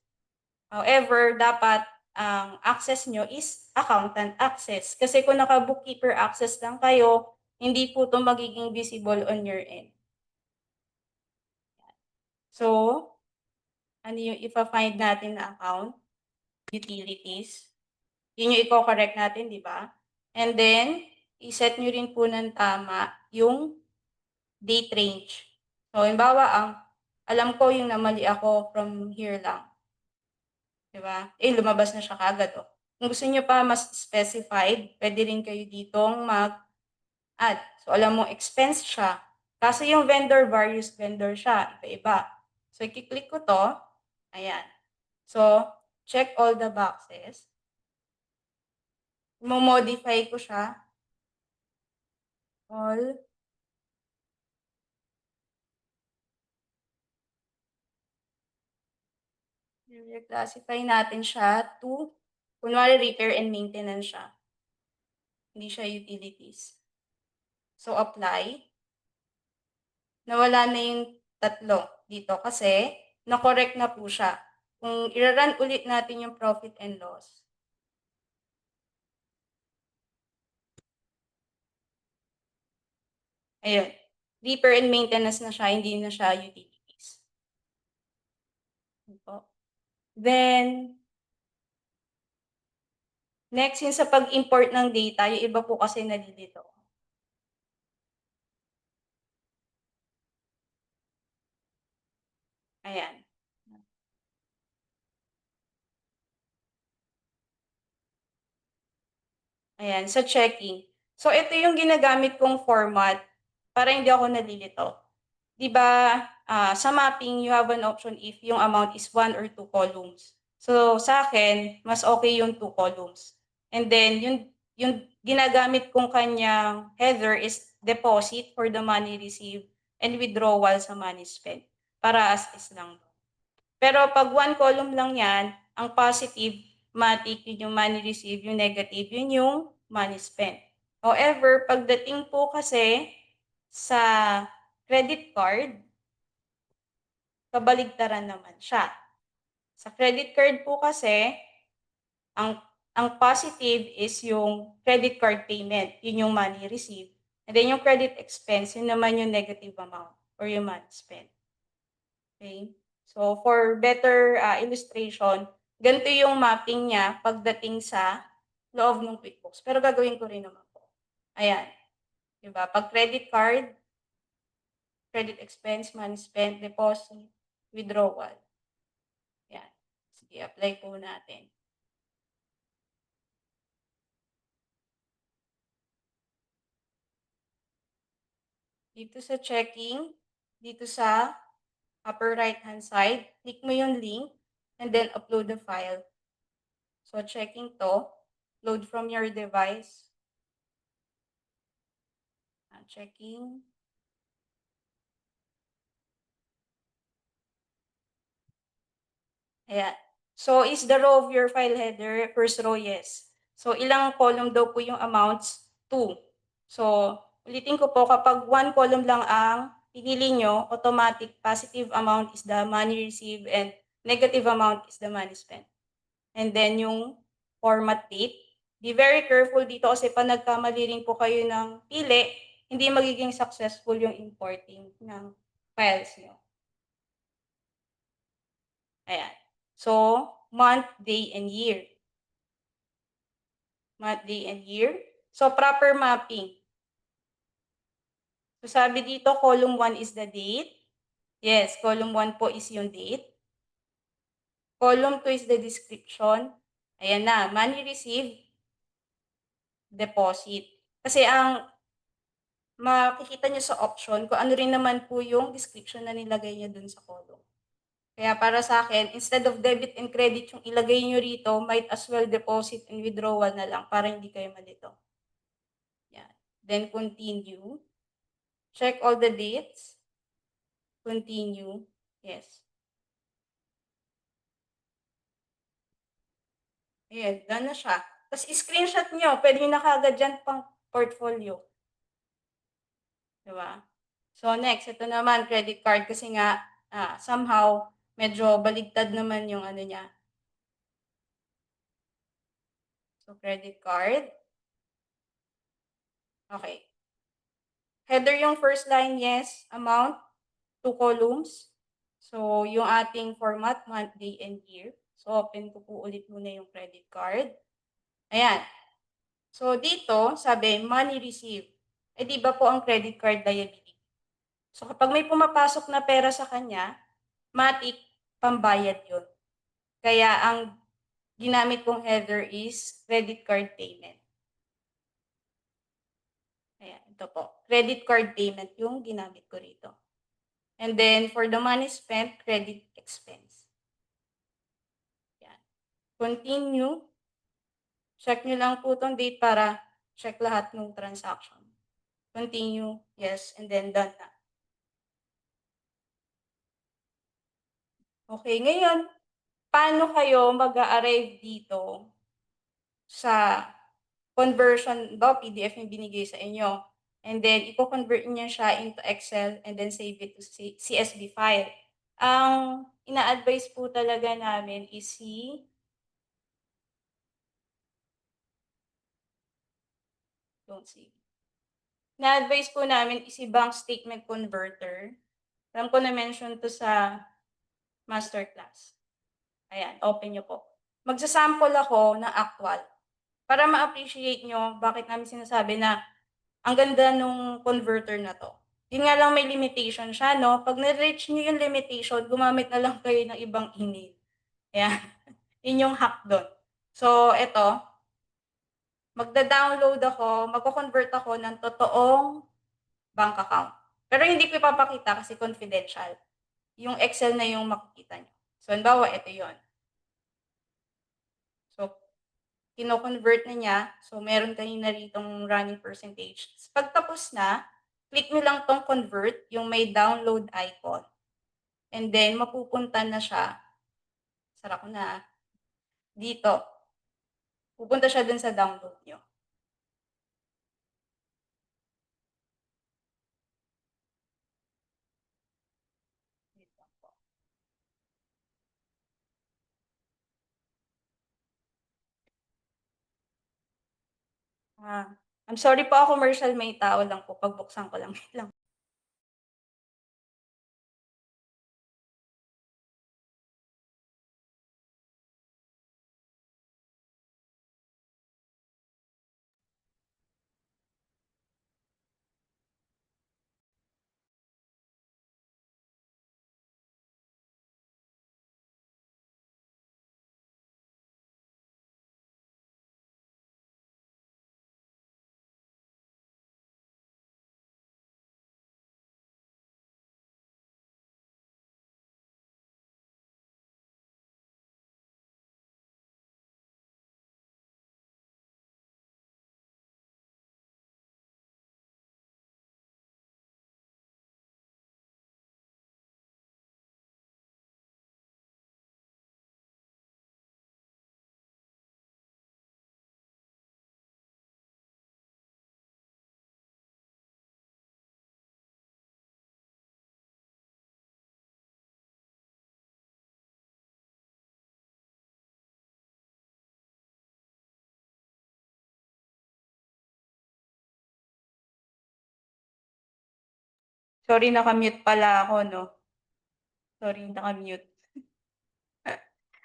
However, dapat ang access nyo is accountant access. Kasi kung naka-bookkeeper access lang kayo, hindi po ito magiging visible on your end. So, ano yung ipa-find natin na account? Utilities. Yun yung i-correct natin, di ba? And then, iset nyo rin po ng tama yung date range. So, halimbawa, alam ko yung namali ako from here lang. Diba? Lumabas na siya kagad. Kung gusto nyo pa mas specified, pwede rin kayo ditong mag-add. So, alam mo, expense siya. Kaso yung vendor, various vendor siya. Iba-iba. So, i-click ko to. Ayan. So, check all the boxes. Mo-modify ko siya. All. I-classify natin siya to, kunwari repair and maintenance siya. Hindi siya utilities. So, apply. Nawala na yung tatlo dito kasi na-correct na po siya. Kung i-run ulit natin yung profit and loss. Ayun. Repair and maintenance na siya, hindi na siya utilities. Then, next, yung sa pag-import ng data, yung iba po kasi nalilito. Ayan. Ayan, sa checking. So, ito yung ginagamit kong format para hindi ako nalilito. 'Di ba, sa mapping, you have an option if yung amount is 1 or 2 columns. So, sa akin, mas okay yung 2 columns. And then, yung ginagamit kong kanyang header is deposit for the money received and withdrawal sa money spent. Para as is lang. Pero pag 1 column lang yan, ang positive, matic, yun yung money received, yung negative, yun yung money spent. However, pagdating po kasi sa credit card, kabaligtaran naman siya. Sa credit card po kasi, ang positive is yung credit card payment, yun yung money received. And then yung credit expense, yun naman yung negative amount or yung money spent. Okay? So, for better illustration, ganito yung mapping niya pagdating sa loob ng QuickBooks. Pero gagawin ko rin naman po. Ayan. Diba? Pag credit card, credit expense, money spent, deposit, withdrawal. Ayan. Sige, apply po natin. Dito sa checking, dito sa upper right hand side, click mo yung link and then upload the file. So, checking to, load from your device. Checking. Ayan. So, is the row of your file header, first row, yes. So, ilang column daw po yung amounts? 2. So, ulitin ko po, kapag 1 column lang ang pinili nyo, automatic positive amount is the money received and negative amount is the money spent. And then, yung format date. Be very careful dito kasi pa nagkamali rin po kayo ng pili, hindi magiging successful yung importing ng files nyo. Ayan. So, month, day, and year. Month, day, and year. So, proper mapping. So, sabi dito, column 1 is the date. Yes, column 1 po is yung date. Column 2 is the description. Ayan na, money received, deposit. Kasi ang makikita nyo sa option, kung ano rin naman po yung description na nilagay nyo dun sa column. Kaya para sa akin, instead of debit and credit yung ilagay nyo rito, might as well deposit and withdrawal na lang para hindi kayo malito. Yan. Then continue. Check all the dates. Continue. Yes. Ayan, done na siya. Tapos screenshot nyo. Pwede nyo na kagad dyan pang portfolio. Diba? So next, ito naman, credit card. Kasi nga, somehow, medyo baligtad naman yung ano niya. So credit card. Okay. Header yung first line, yes. Amount, 2 columns. So, yung ating format, month, day, and year. So, open ko po ulit muna yung credit card. Ayan. So, dito, sabi, money received. Eh, di ba po ang credit card liability? So, kapag may pumapasok na pera sa kanya, matik, pambayad yun. Kaya, ang ginamit kong header is credit card payment. Ayan, ito po. Credit card payment yung ginamit ko rito. And then, for the money spent, credit expense. Yan. Continue. Check nyo lang po itong date para check lahat ng transaction. Continue. Yes. And then, done na. Okay. Ngayon, paano kayo mag-a-arrive dito sa conversion daw, PDF yung binigay sa inyo. And then, i-convert niya siya into Excel and then save it to CSV file. Ang ina-advise po talaga namin is don't save. Na-advise po namin is bank statement converter. Alam ko na-mention to sa masterclass. Ayan, open nyo po. Magsasample ako ng actual para ma-appreciate nyo bakit namin sinasabi na ang ganda nung converter na to. Yun nga lang may limitation siya, no? Pag na-reach nyo yung limitation, gumamit na lang kayo ng ibang email. Ayan. Yun yung hack doon. So, eto, magda-download ako, magko-convert ako ng totoong bank account. Pero hindi ko ipapakita kasi confidential. Yung Excel na yung makikita nyo. So, halimbawa, ito yon. So, kino-convert na niya. So, meron kayo na ritong running percentage. Pagtapos na, click nyo lang tong convert, yung may download icon. And then, mapupunta na siya. Sara ko na. Dito. Pupunta siya dun sa download nyo. Dito po. I'm sorry po ako, commercial, may tao lang po. Pagbuksan ko lang. Wait lang. Sorry, nakamute pala ako, no? Sorry, nakamute.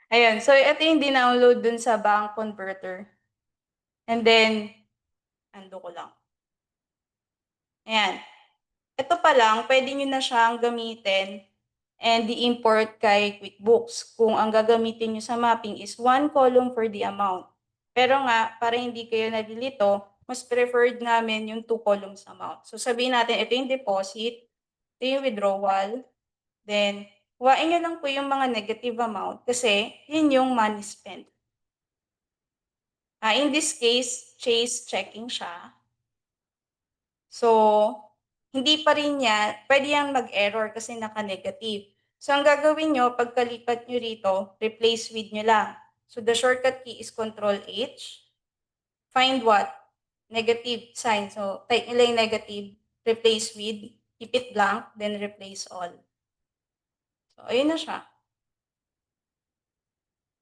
Ayan, so ito yung dinownload dun sa bank converter. And then, ando ko lang. Ayan. Ito pa lang, pwede nyo na siyang gamitin and i-import kay QuickBooks kung ang gagamitin nyo sa mapping is one column for the amount. Pero nga, para hindi kayo nalilito, mas preferred namin yung 2 columns amount. So sabihin natin, ito yung deposit, ito yung withdrawal, then huwain nyo lang po yung mga negative amount kasi yun yung money spent. In this case, Chase checking siya. So, hindi pa rin niya, pwede yan mag-error kasi naka-negative. So, ang gagawin nyo, pagkalipat nyo rito, replace with nyo lang. So, the shortcut key is Control-H. Find what? Negative sign. So, type nila yung negative, replace with, keep it blank, then replace all. So, ayun na siya.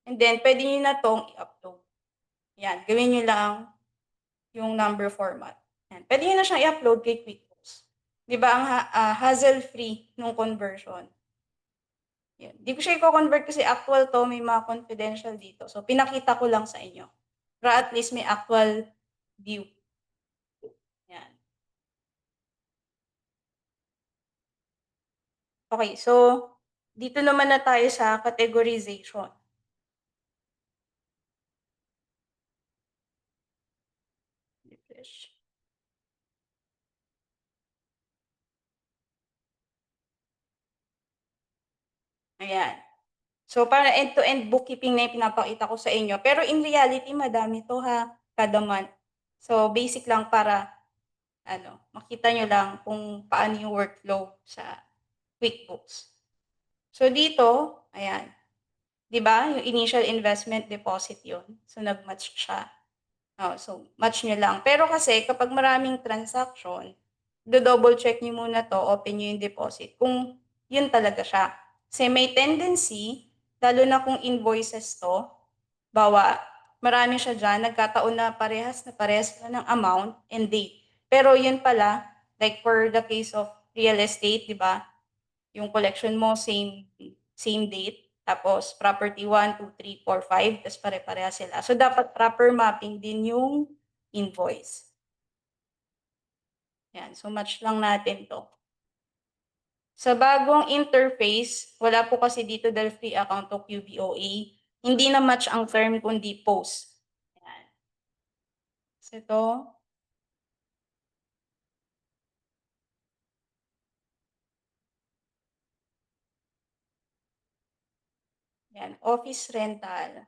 And then, pwede nyo na tong i-upload. Yan, gawin nyo lang yung number format. Yan. Pwede nyo na siyang i-upload kay QuickBooks. Di ba ang hassle-free nung conversion? Yan. Di ko siya i-convert kasi actual to, may mga confidential dito. So, pinakita ko lang sa inyo. Para at least may actual view. Yan. Okay, so, dito naman na tayo sa categorization. Refresh. Ayan. So, para end-to-end bookkeeping na yung pinapakita ko sa inyo. Pero in reality, madami to ha, kada month. So, basic lang para makita nyo lang kung paano yung workflow sa QuickBooks. So, dito, ayan. Diba? Yung initial investment deposit yun. So, nag-match siya. So, match nyo lang. Pero kasi, kapag maraming transaction, do-double check nyo muna to, open nyo yung deposit, kung yun talaga siya. Kasi may tendency, lalo na kung invoices to, bawa, marami siya dyan, nagkataon na parehas na ng amount and date. Pero yun pala, like for the case of real estate, di ba? Yung collection mo, same date. Tapos, property 1, 2, 3, 4, 5, tapos pare-pareha sila. So, dapat proper mapping din yung invoice. Yan. So, match lang natin to. Sa bagong interface, wala po kasi dito dahil free account o QBOA. Hindi na match ang term kundi post. Ayan. So ito, yan, office rental.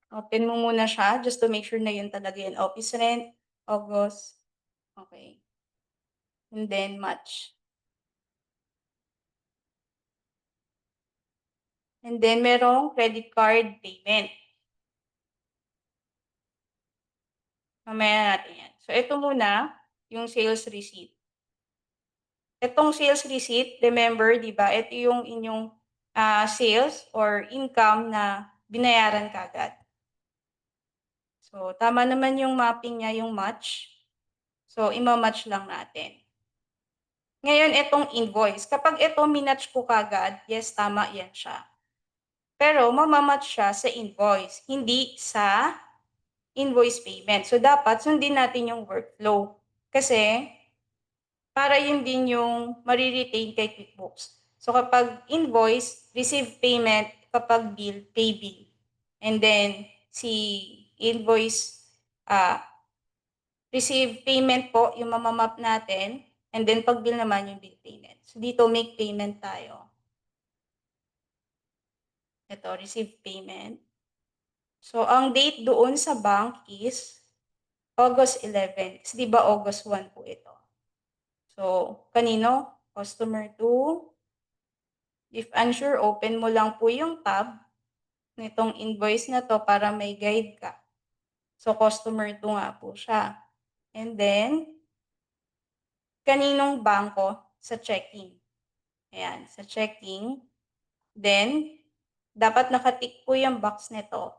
Open mo muna siya just to make sure na yun talaga yun. Office rent, August. Okay. And then match. And then merong credit card payment. Mamaya natin yan. So ito muna, yung sales receipt. Itong sales receipt, remember, di ba? Ito yung inyong sales or income na binayaran kagad. So, tama naman yung mapping niya, yung match. So, ima-match lang natin. Ngayon, itong invoice. Kapag ito minatch ko kagad, yes, tama yan siya. Pero, mamamatch siya sa invoice, hindi sa invoice payment. So, dapat sundin natin yung workflow. Kasi, para yun din yung mariretain kay QuickBooks. So, kapag invoice, receive payment. Kapag bill, pay bill. And then, si invoice, receive payment po, yung mamamap natin. And then, pag bill naman, yung bill payment. So, dito, make payment tayo. Ito, receive payment. So, ang date doon sa bank is August 11. Kasi di ba August 1 po ito. So, kanino? Customer 2. If unsure, open mo lang po yung tab nitong invoice na to para may guide ka. So, customer 2 nga po siya. And then, kaninong bangko? Sa checking. Ayan, sa checking. Then, dapat nakatick po yung box nito.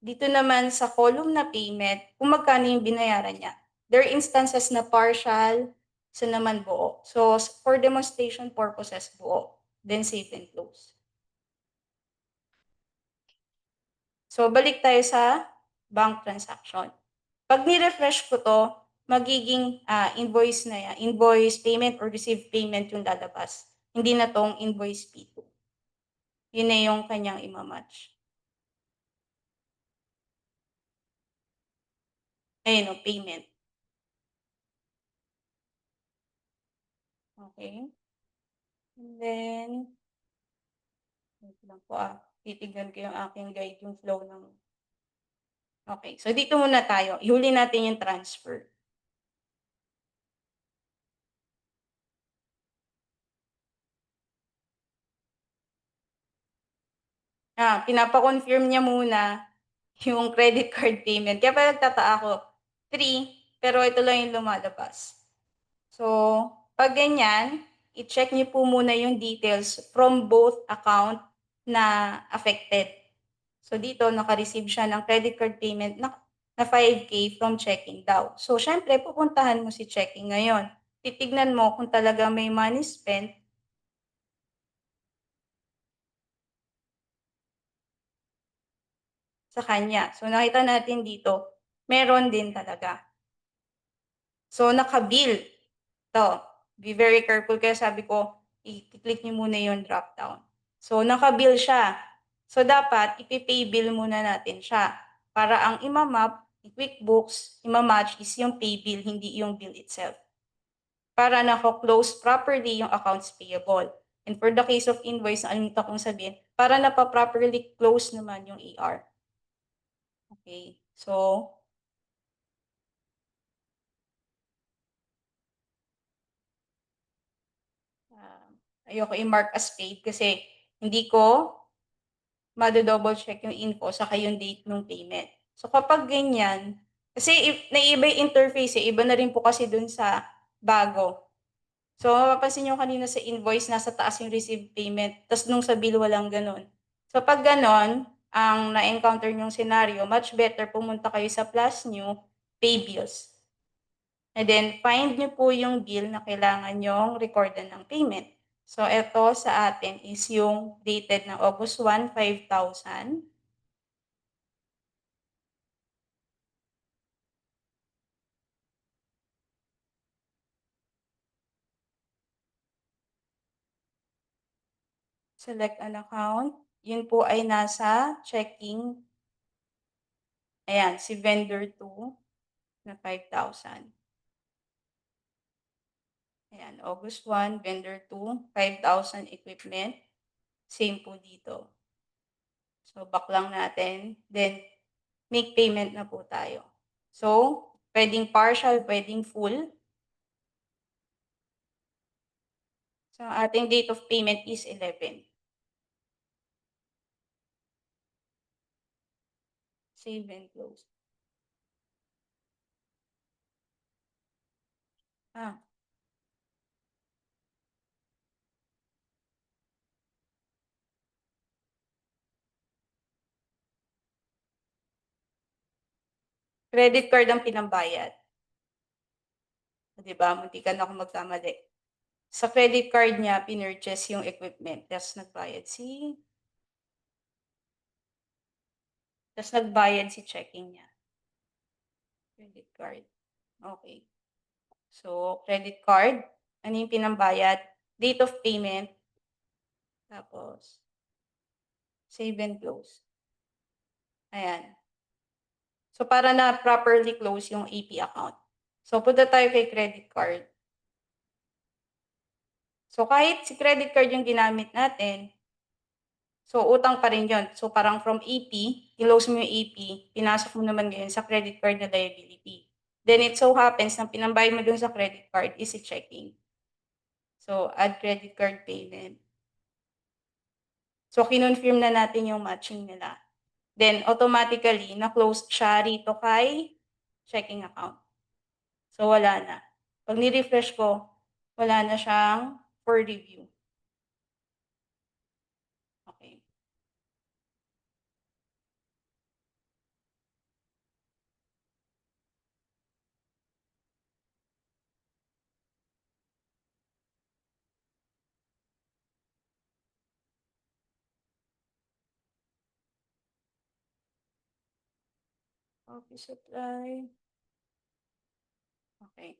Dito naman sa column na payment, kung magkano yung binayaran niya. There are instances na partial, sa naman buo. So, for demonstration purposes, buo. Then, save and close. So, balik tayo sa bank transaction. Pag ni-refresh ko to, magiging invoice na yan. Invoice payment or receive payment yung lalabas. Hindi na tong invoice P2. Yun na yung kanyang imamatch. Ayun o, payment. Okay. And then, wait lang po titignan ko yung aking guide, yung flow ng... Okay, so dito muna tayo. Ihuli natin yung transfer. Pinapa-confirm niya muna yung credit card payment. Kaya pala nagtataka ako, 3, pero ito lang yung lumalabas. So, pag ganyan, i-check niyo po muna yung details from both account na affected. So, dito, naka-receive siya ng credit card payment na 5K from checking daw. So, syempre, pupuntahan mo si checking ngayon. Titignan mo kung talaga may money spent sa kanya. So, nakita natin dito, meron din talaga. So, naka-bill. Ito, be very careful kaya sabi ko, i-click niyo muna yung drop down. So, naka-bill siya. So, dapat ipipay bill muna natin siya. Para ang imamap, QuickBooks, imamatch is yung pay bill, hindi yung bill itself. Para nako-close properly yung accounts payable. And for the case of invoice, alimutan kong sabihin, para napa-properly close naman yung AR. Okay, so, ayoko i-mark as paid kasi hindi ko double check yung info saka yung date ng payment. So kapag ganyan, kasi naiiba yung interface, iba na rin po kasi dun sa bago. So mapapansin nyo kanina sa invoice, nasa taas yung receive payment, tas nung sa bill walang ganun. So pag ganon, ang na-encounter nyong scenario, much better pumunta kayo sa Plus New, pay bills. And then, find nyo po yung bill na kailangan nyong recordan ng payment. So, ito sa atin is yung dated ng August 1, 5,000. Select an account. Yun po ay nasa checking. Ayan, si vendor 2 na 5,000. Ayan, August 1, vendor 2, 5,000 equipment. Same po dito. So, back lang natin. Then, make payment na po tayo. So, pwedeng partial, pwedeng full. So, ating date of payment is 11. Save and close. Credit card ang pinambayad. Di ba? Muntikan ako magkamali. Sa credit card niya, pinurchase yung equipment. Tapos nagbayad si checking niya. Credit card. Okay. So, credit card. Ano yung pinambayad? Date of payment. Tapos, save and close. Ayan. So, para na properly close yung AP account. So, punta tayo kay credit card. So, kahit si credit card yung ginamit natin, so utang pa rin yun. So, parang from AP, close mo yung AP, pinasok mo naman ngayon sa credit card na liability. Then, it so happens na pinambayad mo dun sa credit card is si checking. So, add credit card payment. So, kinonfirm na natin yung matching nila. Then, automatically, na-close siya rito kay checking account. So, wala na. Pag ni-refresh ko, wala na siyang for review. Okay. Office supply. Okay.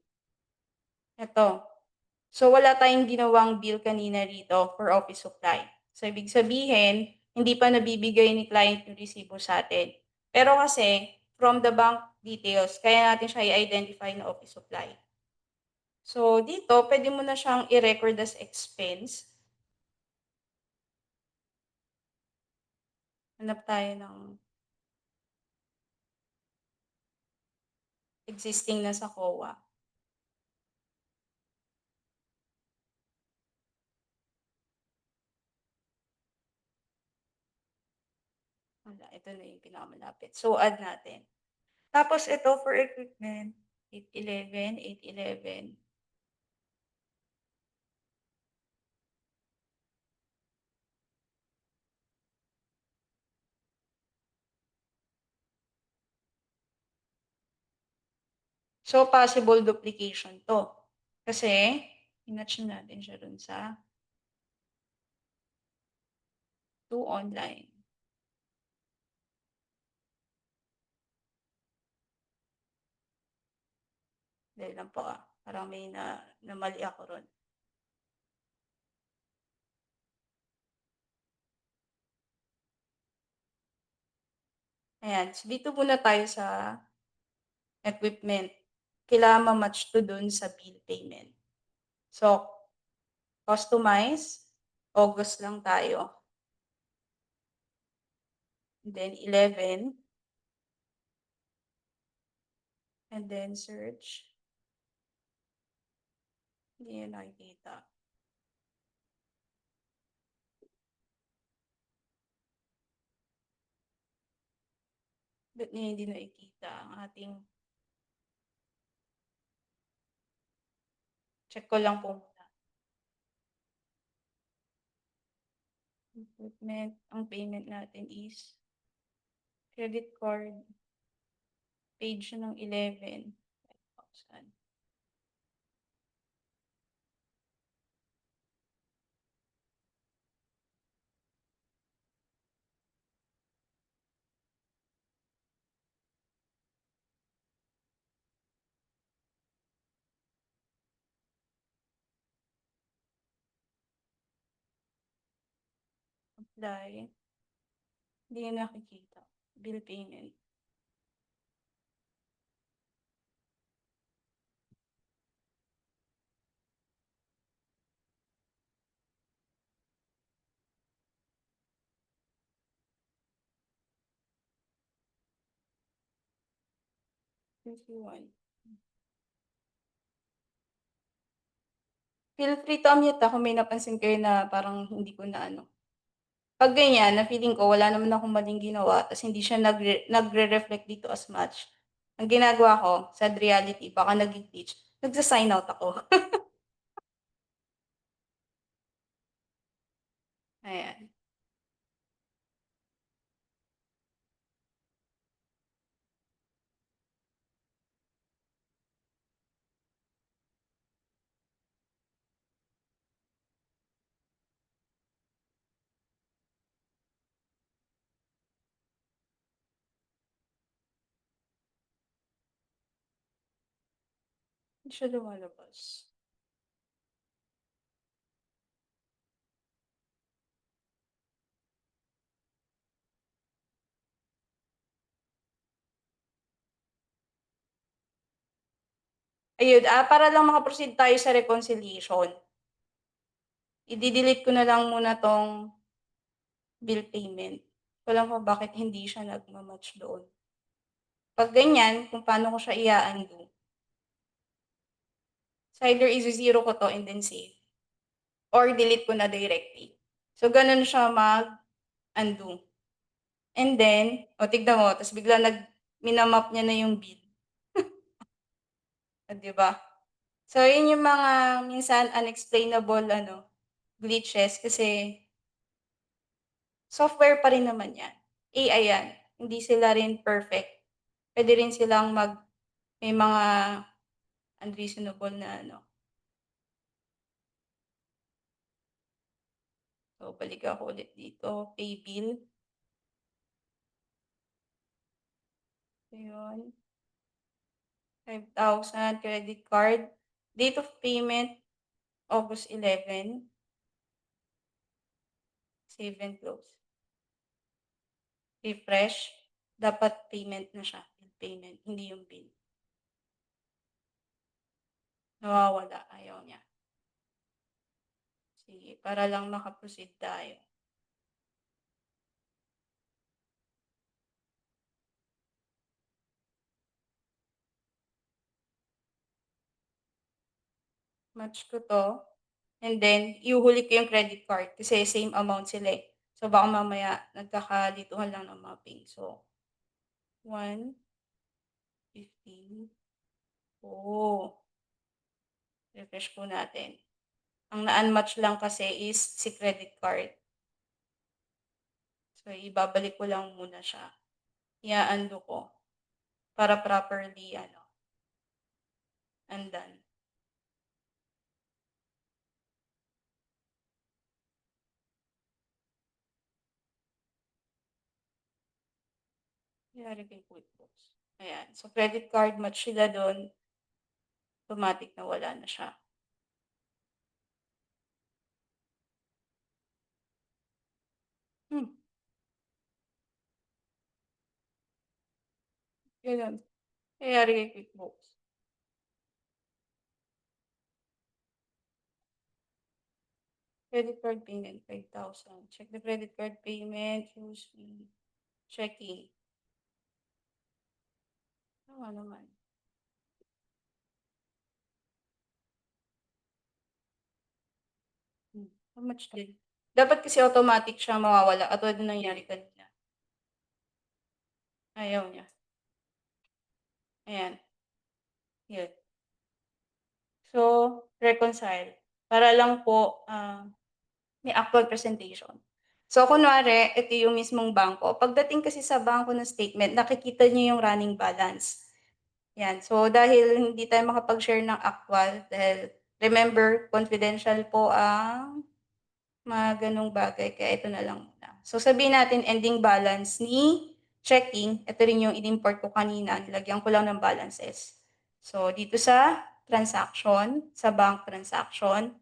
Ito. So, wala tayong ginawang bill kanina rito for office supply. So, ibig sabihin, hindi pa nabibigay ni client yung resibo sa atin. Pero kasi, from the bank details, kaya natin siya i-identify na office supply. So, dito, pwede mo na siyang i-record as expense. Hanap tayo ng existing na sa COA. Wala, ito na yung pinakamalapit. So, add natin. Tapos, ito for equipment, 811, 811. So, possible duplication to. Kasi, inatch natin siya dun sa to online. Dahil lang po parang may namali ako ron. Ayan, so dito muna tayo sa equipment. Kailangan ma-match to dun sa bill payment. So, customize, August lang tayo. And then 11. And then search. Hindi yun nakikita. Ba't niya hindi nakikita ang ating... Check ko lang po muna. Equipment, ang payment natin is credit card. Page ng 11. 5,000. Dahil hindi nakikita. Bill payment. Feel free to unmute kung may napansin kayo na parang hindi ko na ano. Pag ganyan, na feeling ko wala naman akong maling ginawa, tas hindi siya nagre-reflect dito as much. Ang ginagawa ko, sad reality, baka nag-glitch, nagsa-sign out ako. Ayan. Hindi siya lumalabas. Ayun, para lang maka-proceed tayo sa reconciliation. I-delete ko na lang muna 'tong bill payment. Alam ko bakit hindi siya nagma-match doon. 'Pag ganyan, kung paano ko siya i-a-undo. So either i-ze-zero ko 'to and then save or delete ko na directly. So gano'n siya mag-undo. And then, tignan mo, ta's biglang minamap niya na yung bill. Oh, 'di ba? So yun yung mga minsan unexplainable glitches kasi software pa rin naman 'yan. AI 'yan, hindi sila rin perfect. Puwede rin silang may mga unreasonable na So balik ako ulit dito, pay bill. Ayun. 5,000 credit card. Date of payment, August 11. Save and close. Refresh. Dapat payment na siya, bill payment, hindi yung bill. Nawawala, ayaw niya. Sige, para lang maka-proceed tayo. Match ko 'to, and then ihuhuli ko yung credit card kasi same amount sila, eh. So baka mamaya nagkakalituhan lang ng mapping. So, 115. Oh, refresh po natin. Ang na-unmatch lang kasi is si credit card. So ibabalik ko lang muna siya. Ia-undo ko para properly undone. Nangyari kay QuickBooks. Ayan. So credit card match sila do'n, automatic na wala na siya. Gano'n. Nangyari kay QuickBooks. Credit card payment, 5,000. Check the credit card payment, use checking. Tama naman. How much din? Dapat kasi automatic siya mawawala katulad ng nangyari kanina. Ayaw niya. Ayan. Yun. So, reconcile. Para lang po, may actual presentation. So, kunwari, ito yung mismong bangko. Pagdating kasi sa bangko ng statement, nakikita niyo yung running balance. Yan. So, dahil hindi tayo makapag-share ng actual, dahil remember, confidential po ang mga ganong bagay. Kaya ito na lang muna. So, sabihin natin ending balance ni checking. Ito rin yung in-import ko kanina. Nilagyan ko lang ng balances. So, dito sa transaction, sa bank transaction,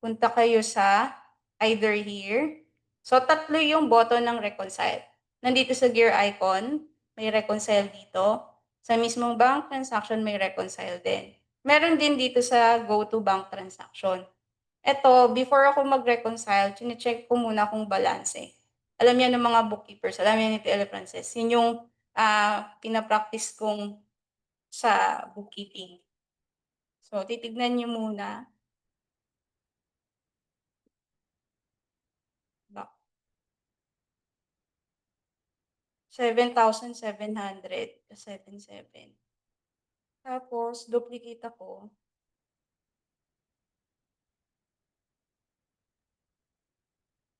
punta kayo sa either here So, tatlo yung button ng reconcile. Nandito sa gear icon, may reconcile dito. Sa mismong bank transaction, may reconcile din. Meron din dito sa go to bank transaction. Ito, before ako mag-reconcile, chine-check ko muna kung balance eh. Alam yan ng mga bookkeepers, alam yan ni Tele Frances. Yun yung pinapractice kong sa bookkeeping. So, titignan nyo muna. 7,700, 77. Tapos, duplicate ako.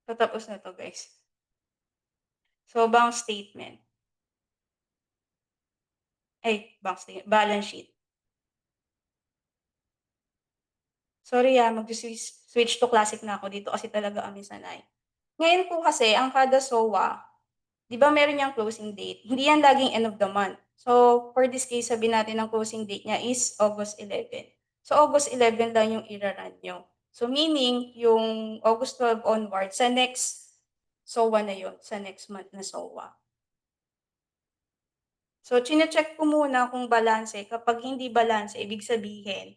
Tatapos na to, guys. So, bank statement. Bank statement. Balance sheet. Sorry mag-switch to classic na ako dito kasi talaga kami sanay. Ngayon po kasi, ang kada SOA, di ba meron niyang closing date? Hindi yan laging end of the month. So, for this case, sabihin natin ang closing date niya is August 11. So, August 11 lang yung iraran nyo. So, meaning, yung August 12 onward, sa next SOA na yun, sa next month na SOA. So, chine-check ko muna kung balanse. Kapag hindi balanse, ibig sabihin,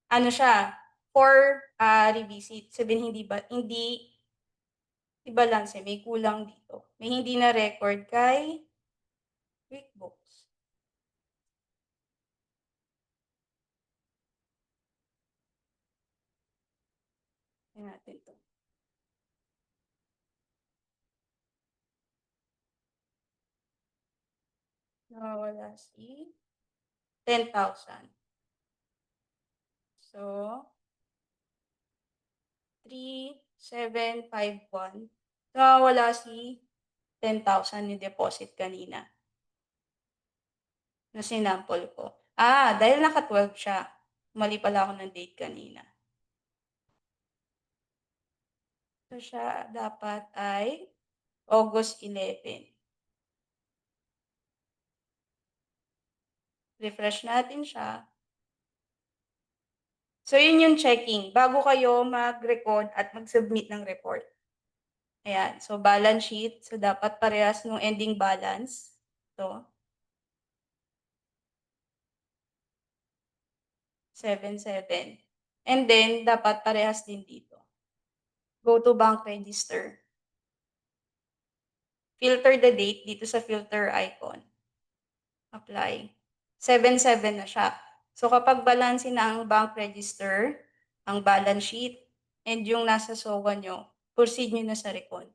ano siya, for revisit. Sabihin hindi balanse, may kulang dito. May hindi na record kay QuickBooks. Tingnan natin to. Nawawala si 10,000. So, 3,751. Nawawala si 10,000 yung deposit kanina. Na sinample ko. Dahil naka-12 siya. Mali pala ako ng date kanina. So, siya dapat ay August 11. Refresh natin siya. So, yun yung checking bago kayo mag-record at mag-submit ng report. Ayan. So, balance sheet. So, dapat parehas nung ending balance. Ito. 77. And then, dapat parehas din dito. Go to bank register. Filter the date dito sa filter icon. Apply. 77 na siya. So, kapag balance na ang bank register, ang balance sheet, and yung nasa SOA nyo, proceed nyo na sa recon.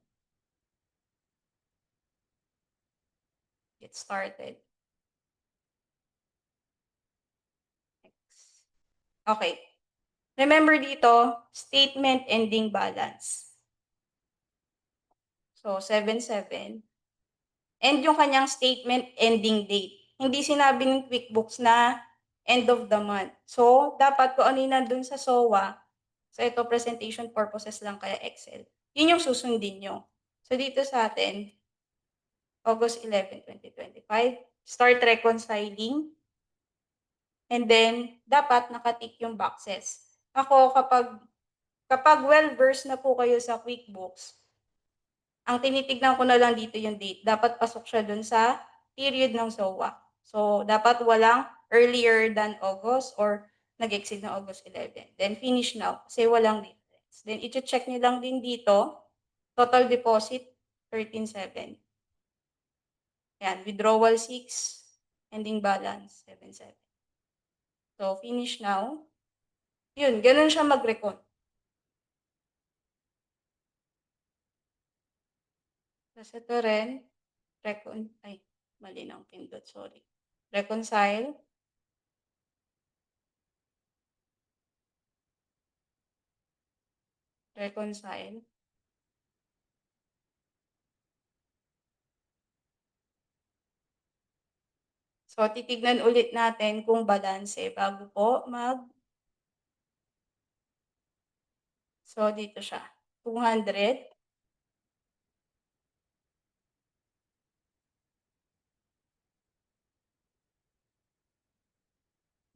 Get started. Next. Okay. Remember dito, statement ending balance. So, 77. And yung kanyang statement ending date. Hindi sinabi ng QuickBooks na end of the month. So, dapat kung ano yung nandun sa SOA, so ito presentation purposes lang kaya Excel, yun yung susundin nyo. So, dito sa atin, August 11, 2025, start reconciling. And then, dapat nakatik yung boxes. Ako, kapag well-versed na po kayo sa QuickBooks, ang tinitignan ko na lang dito yung date. Dapat pasok siya dun sa period ng SOA. So, dapat walang earlier than August or nag-exceed ng August 11. Then, finish now kasi walang difference. Then, i-check nyo lang din dito, total deposit, 13,700. Yan, withdrawal 6, ending balance, 7,700. So, finish now. Yun, ganun siya mag-recon. Tapos ito rin, mali ng pindot, sorry. Reconcile. Reconcile. So, titignan ulit natin kung balanse bago po So, dito siya. 200.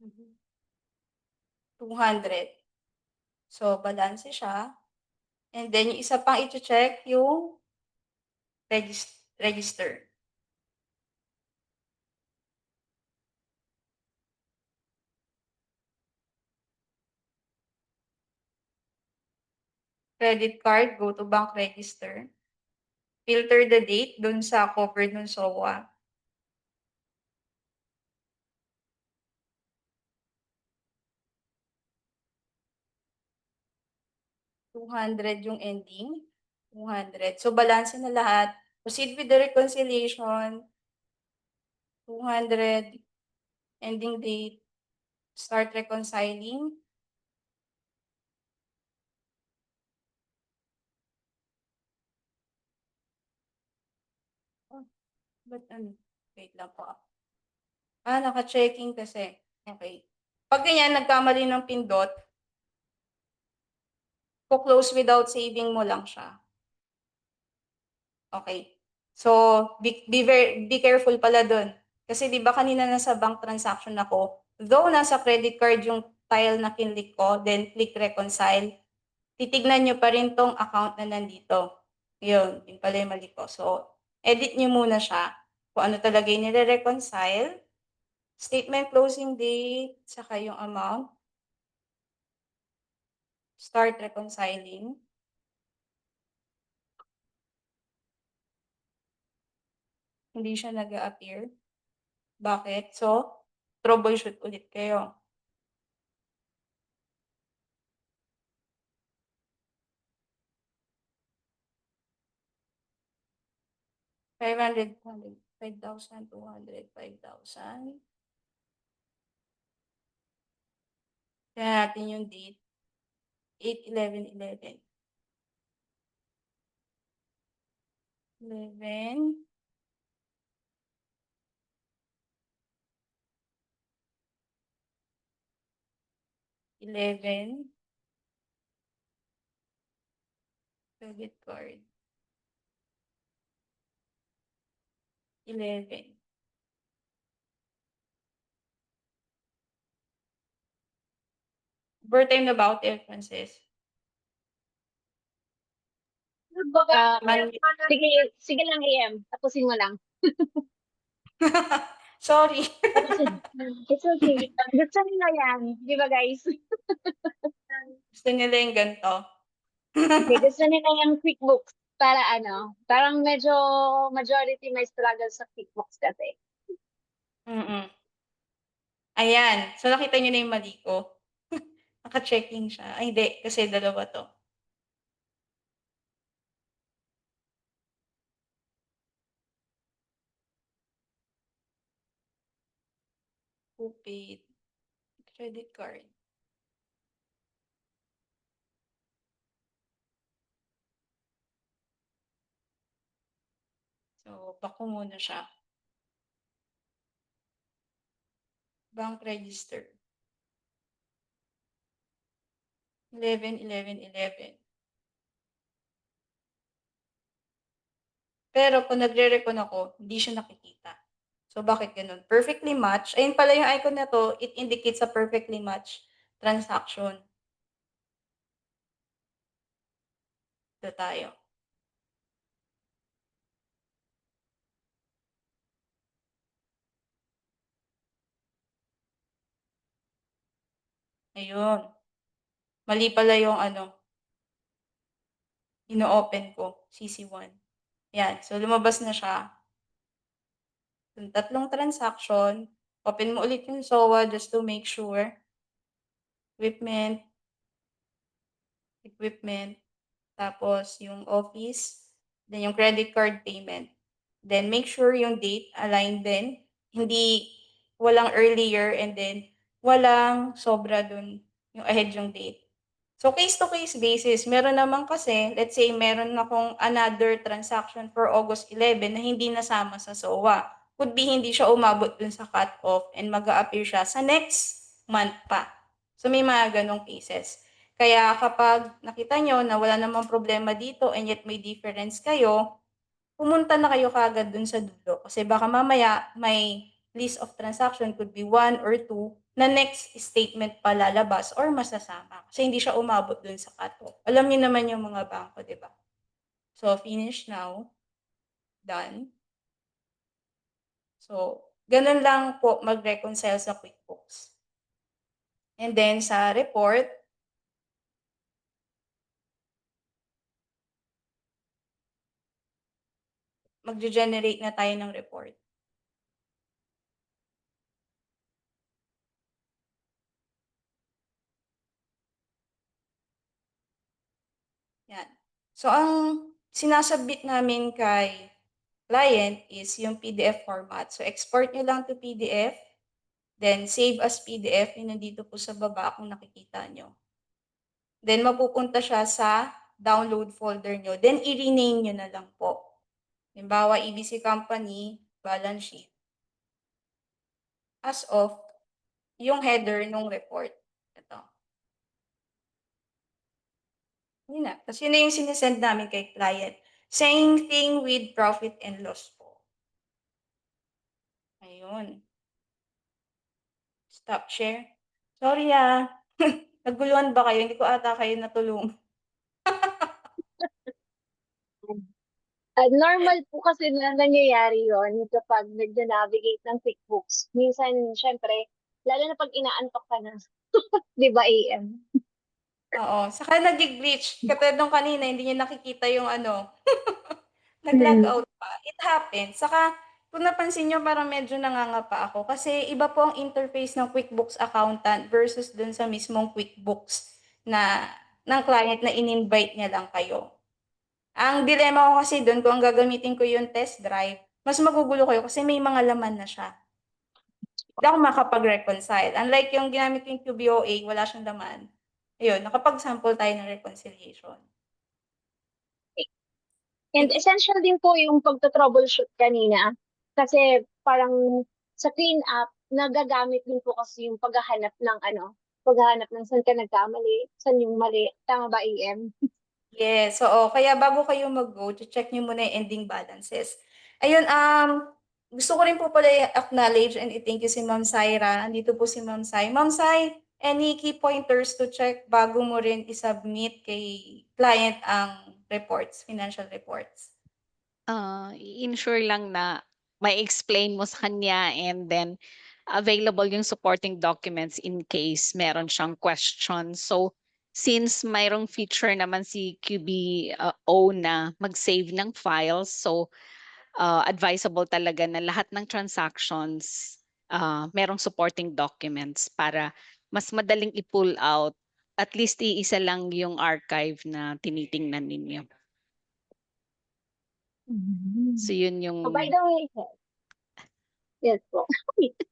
Mhm. 200. So, balanse siya. And then, yung isa pang i-check yung register. Credit card, go to bank register. Filter the date dun sa covered ng SOA. $200 yung ending. 200. So, balance na lahat. Proceed with the reconciliation. 200. Ending date. Start reconciling. Oh, ba't ano? Wait lang po. Naka-checking kasi. Okay. Pag ganyan, nagkamali ng pindot, close without saving mo lang siya. Okay. So, be careful pala dun. Kasi di ba kanina nasa bank transaction ako, though nasa credit card yung tile na kinlik ko, then click reconcile, titignan nyo pa rin tong account na nandito. Yun, yung pala yung mali ko. So, edit nyo muna siya kung ano talaga yung nire-reconcile. Statement closing date, saka yung amount. Start reconciling. Hindi siya nag-a-appear. Bakit? So, troubleshoot ulit kayo. $500, 5,000, 200, 5,000. Tingnan natin yung date. 8/11/11. 11. 11. Credit card. 11. Overtime na ba ako, Frances? Sige lang, AM. Tapusin mo lang. Sorry. It's okay. Gusto nila yan. Di ba, guys? Gusto nila yung ganito. Okay, gusto nila yung QuickBooks. Para ano, parang medyo majority may struggle sa QuickBooks kasi. Mm. Ayan. So, nakita niyo na yung mali ko. Naka-checking siya. Ay, hindi. Kasi dalawa to. Who paid? Credit card. So, back ko muna siya. Bank register. 11/11/11. Pero kung nagre-recon ako, hindi siya nakikita. So, bakit ganun? Perfectly match. Ayun pala yung icon na to, it indicates a perfectly match transaction. Ito tayo. Ayun. Mali pala yung ano, ino-open ko, CC1. Yan. So, lumabas na siya. Yung tatlong transaction. Open mo ulit yung SOA just to make sure. Equipment. Tapos yung office. Then yung credit card payment. Then make sure yung date aligned din. Hindi walang earlier and then walang sobra dun yung ahead yung date. So case to case basis, meron naman kasi, let's say meron akong another transaction for August 11 na hindi nasama sa SOA. Could be hindi siya umabot dun sa cut-off and mag-a-appear siya sa next month pa. So may mga ganong cases. Kaya kapag nakita nyo na wala namang problema dito and yet may difference kayo, pumunta na kayo kaagad dun sa dulo. Kasi baka mamaya may list of transaction could be 1 or 2 na next statement pa lalabas or masasama. Kasi hindi siya umabot dun sa cut-off. Alam niyo naman yung mga bangko, di ba? So, finish now. done. So, ganun lang po mag-reconcile sa QuickBooks. And then sa report, magge-generate na tayo ng report. Yan. So, ang sinasubmit namin kay client is yung PDF format. So, export nyo lang to PDF, then save as PDF, yun nandito po sa baba kung nakikita nyo. Then, mapupunta siya sa download folder nyo. Then, i-rename nyo na lang po. Halimbawa, EBC Company, balance sheet. As of, yung header ng report. Ito. Yun na. Tapos yun na yung sinesend namin kay client. Same thing with profit and loss po. Ayun. Stop share. Sorry naguluhan ba kayo? Hindi ko ata kayo natulungan. Normal po kasi na nangyayari yon kapag nag-navigate ng QuickBooks. Minsan, syempre, lalo na pag inaantok ka na. Di ba, AM? Oo. Saka nag-glitch. Katulad nung kanina, hindi niya nakikita yung nag-log out pa. It happens. Saka, kung napansin nyo, parang medyo nangangapa ako. Kasi iba po ang interface ng QuickBooks Accountant versus dun sa mismong QuickBooks ng client na in-invite niya lang kayo. Ang dilemma ko kasi dun, kung ang gagamitin ko yung test drive, mas magugulo kayo kasi may mga laman na siya. Hindi ako makapag-reconcile. Unlike yung ginamit ko yung QBOA, wala siyang laman. Ayun, nakapag-sample tayo ng reconciliation. And essential din po yung pagto-troubleshoot kanina. Kasi parang sa clean up, nagagamit din po kasi yung paghahanap ng paghahanap ng saan ka nagkamali, saan yung mali. Tama ba, AM? Yes, oo. Kaya bago kayo mag-go, check nyo muna yung ending balances. Ayun, gusto ko rin po pala i-acknowledge and i-thank you si Ma'am Syra. Andito po si Ma'am Sy. Ma'am Sy, any key pointers to check bago mo rin i-submit kay client ang reports, financial reports? I-ensure lang na may explain mo sa kanya and then available yung supporting documents in case meron siyang question. So, since mayroong feature naman si QBO na mag-save ng files, so advisable talaga na lahat ng transactions merong supporting documents para mas madaling i-pull out. At least iisa lang yung archive na tinitingnan ninyo. So yun yung By the way, yes po.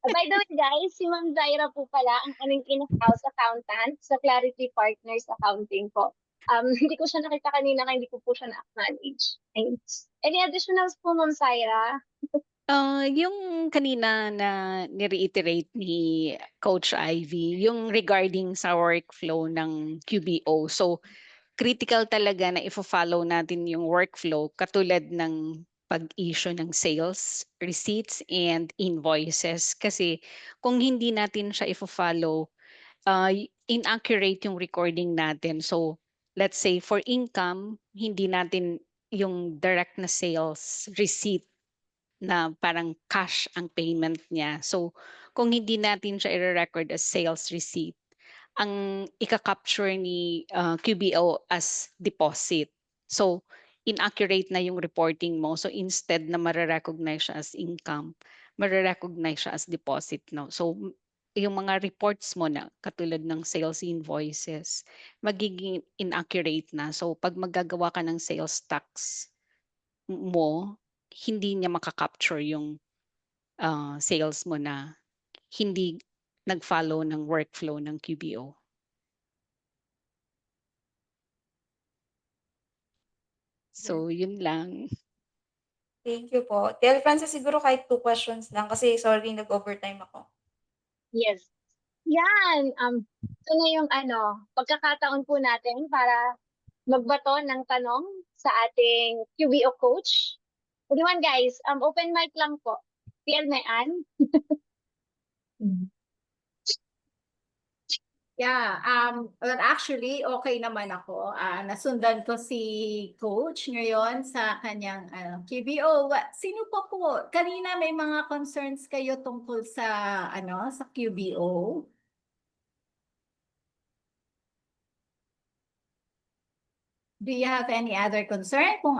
By the way, guys, si Ma'am Zaira po pala ang aming in-house accountant sa Clarity Partners Accounting po. Hindi ko siya nakita kanina kaya hindi ko po siya na-acknowledge. Any additionals po, Ma'am Zaira? yung kanina na ni-reiterate ni Coach Ivy, yung regarding sa workflow ng QBO. So, critical talaga na i-follow natin yung workflow katulad ng pag-issue ng sales, receipts, and invoices. Kasi kung hindi natin siya i-follow, inaccurate yung recording natin. So, let's say for income, hindi natin yung direct na sales receipt na parang cash ang payment niya. So, kung hindi natin siya i-record as sales receipt, ang ika-capture ni QBO as deposit. So, inaccurate na yung reporting mo. So, instead na marirecognize siya as income, marirecognize siya as deposit. No? So, yung mga reports mo na katulad ng sales invoices, magiging inaccurate na. So, pag magagawa ka ng sales tax mo, hindi niya makakapture yung sales mo na hindi nag-follow ng workflow ng QBO. So, yun lang. Thank you po. Tel Francis, siguro kahit 2 questions lang kasi sorry, nag-overtime ako. Yes. Yan. Ito na yung pagkakataon po natin para magbato ng tanong sa ating QBO coach. Everyone guys, open mic lang po. PL Mayan. Yeah, well, actually, okay naman ako. Nasundan ko si Coach ngayon sa kanyang QBO. Sino pa po? Kanina may mga concerns kayo tungkol sa sa QBO. Do you have any other concern? Kung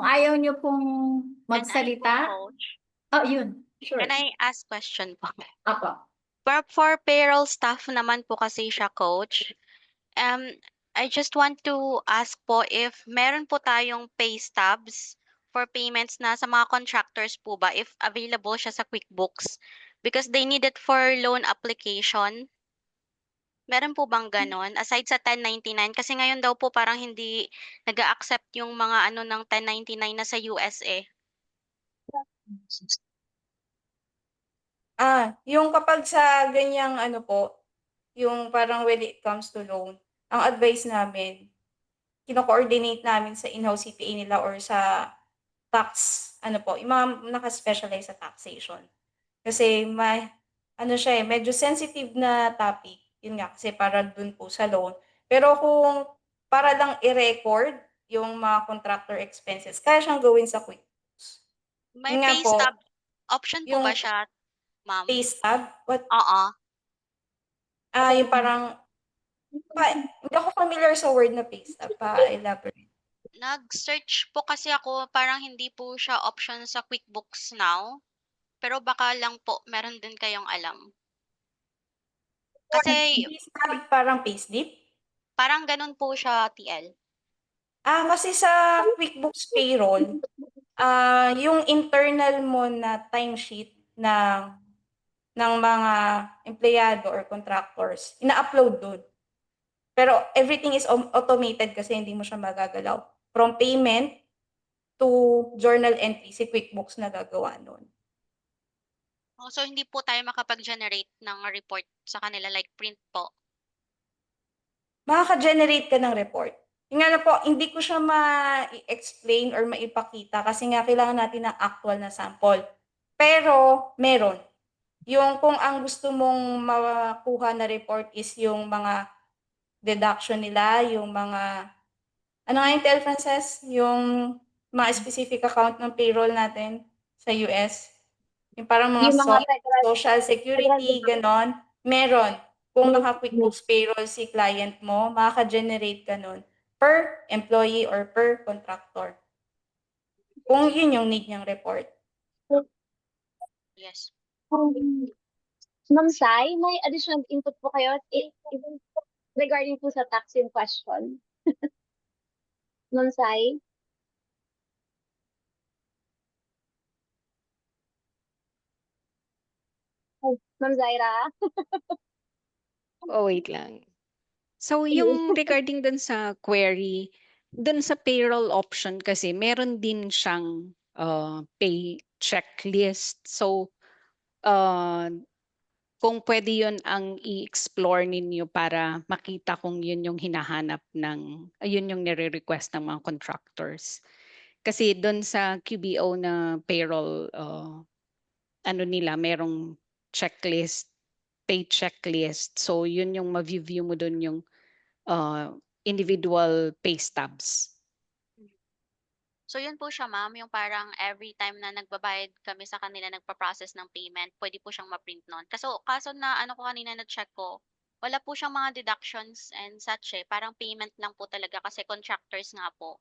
ayaw niyo pong magsalita. Coach, Oh, yun. Sure. can I ask question po? Apo. For payroll staff naman po kasi siya, Coach. I just want to ask po if meron po tayong pay stubs for payments na sa mga contractors po ba if available siya sa QuickBooks because they need it for loan application. Meron po bang ganon? Aside sa 1099, kasi ngayon daw po parang hindi nag-accept yung mga ano ng 1099 na sa USA. Yung kapag sa ganyang ano po, yung parang when it comes to loan, ang advice namin, kino-coordinate namin sa in-house CPA nila or sa tax, ano po, yung mga naka-specialize sa taxation. Kasi ano siya medyo sensitive na topic. Yun nga, kasi para dun po sa loan. Pero kung para lang i-record yung mga contractor expenses, kaya siyang gawin sa QuickBooks. May Yun nga pay po, stub option po ba yung siya, ma'am? pay stub, Oo. yung parang, hindi ako familiar sa word na pay stub, pa-elaborate. Nag-search po kasi ako, parang hindi po siya option sa QuickBooks Now. Pero baka lang po meron din kayong alam. Kasi Pay stub, parang payslip? parang ganun po siya, TL. Kasi sa QuickBooks Payroll, yung internal mo na timesheet ng mga empleyado or contractors, ina-upload doon. Pero everything is automated kasi hindi mo siya magagalaw. From payment to journal entry, si QuickBooks na gagawa nun. Oh, so hindi po tayo makapag-generate ng report sa kanila like print po. Makaka-generate ka ng report. Yung nga na po, hindi ko siya ma-explain or maipakita kasi nga kailangan natin ng actual na sample. Pero meron. Yung kung ang gusto mong makuha na report is yung mga deduction nila, yung mga, ano nga yung TL Frances? Yung mga specific account ng payroll natin sa US. Yung parang mga Yung mga social security, ganon. Meron. Kung Yes, naka-QuickBooks payroll si client mo, makaka-generate ka nun per employee or per contractor. Kung yun yung need niyang report. Yes. Ma'am Sai, may additional input po kayo regarding po sa tax in question? Ma'am Sai? Ma'am Zaira? Oh, wait lang. So, yung regarding dun sa query, dun sa payroll option kasi, meron din siyang pay checklist. So, kung pwede yun ang i-explore ninyo para makita kung yun yung hinahanap yun yung nire-request ng mga contractors. Kasi doon sa QBO na payroll, ano nila, merong checklist, pay checklist. So yun yung ma-view mo doon yung individual pay stubs. So yun po siya, ma'am, yung parang every time na nagbabayad kami sa kanila, nagpa-process ng payment, pwede po siyang ma-print nun. Kaso na ano ko kanina na-check ko, wala po siyang mga deductions and such parang payment lang po talaga kasi contractors nga po.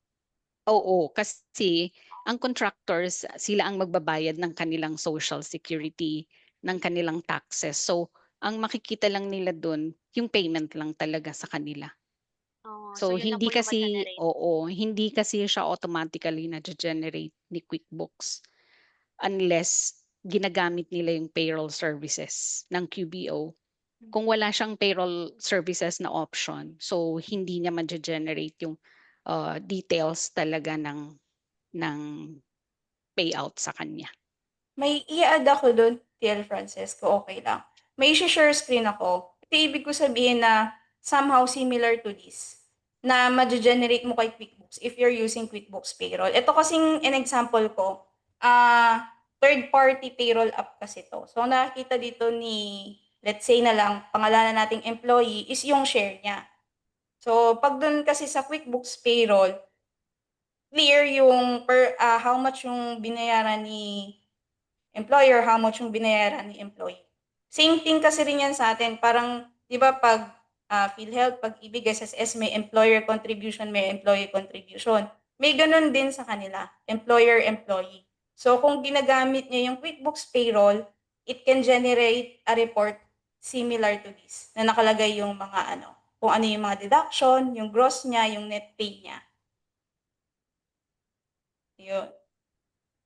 Oo, kasi ang contractors, sila ang magbabayad ng kanilang social security, ng kanilang taxes. So, ang makikita lang nila doon, yung payment lang talaga sa kanila. Oh, So, yun lang hindi po yung kasi, ma-generate. hindi kasi siya automatically na-generate ni QuickBooks unless ginagamit nila yung payroll services ng QBO. Kung wala siyang payroll services na option, so hindi niya ma-generate yung details talaga ng payout sa kanya. May i-add ako doon, TL Francesco, okay lang. May share screen ako. Ito ibig ko sabihin na somehow similar to this na ma-generate mo kay QuickBooks if you're using QuickBooks Payroll. Ito kasing an example ko, third-party payroll app kasi to. So nakikita dito ni let's say na lang, pangalanan nating employee is yung share niya. So, pag dun kasi sa QuickBooks Payroll, clear yung how much yung binayaran ni employer, how much yung binayaran ni employee. Same thing kasi rin yan sa atin. Parang, di ba pag PhilHealth, pag-ibig, SSS, may employer contribution, may employee contribution. May ganun din sa kanila, employer-employee. So, kung ginagamit niya yung QuickBooks Payroll, it can generate a report similar to this, na nakalagay yung mga kung ano yung mga deduction, yung gross niya, yung net pay niya. Yun.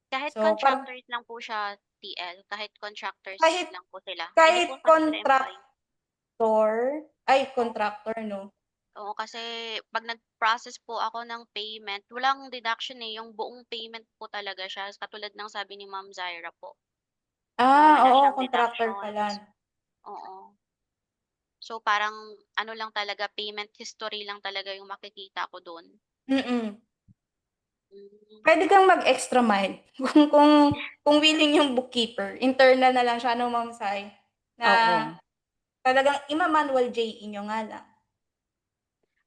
Kahit So, contractors lang po siya, TL, kahit contractors Kahit- lang po sila. kahit Hindi po consider employee. contractor, no? Oo, kasi pag nag-process po ako ng payment, walang deduction eh. Yung buong payment po talaga siya. Katulad ng sabi ni Ma'am Zaira po. Wala Oo, siyang contractor deductions. pala. Oo. So parang ano lang talaga, payment history lang talaga yung makikita ko doon. Mm. Mm. Pwede kang mag-extra mile kung willing yung bookkeeper. Internal na lang siya, no, Ma'am Sai? Na Oo. talagang ima-manual JE nyo nga lang.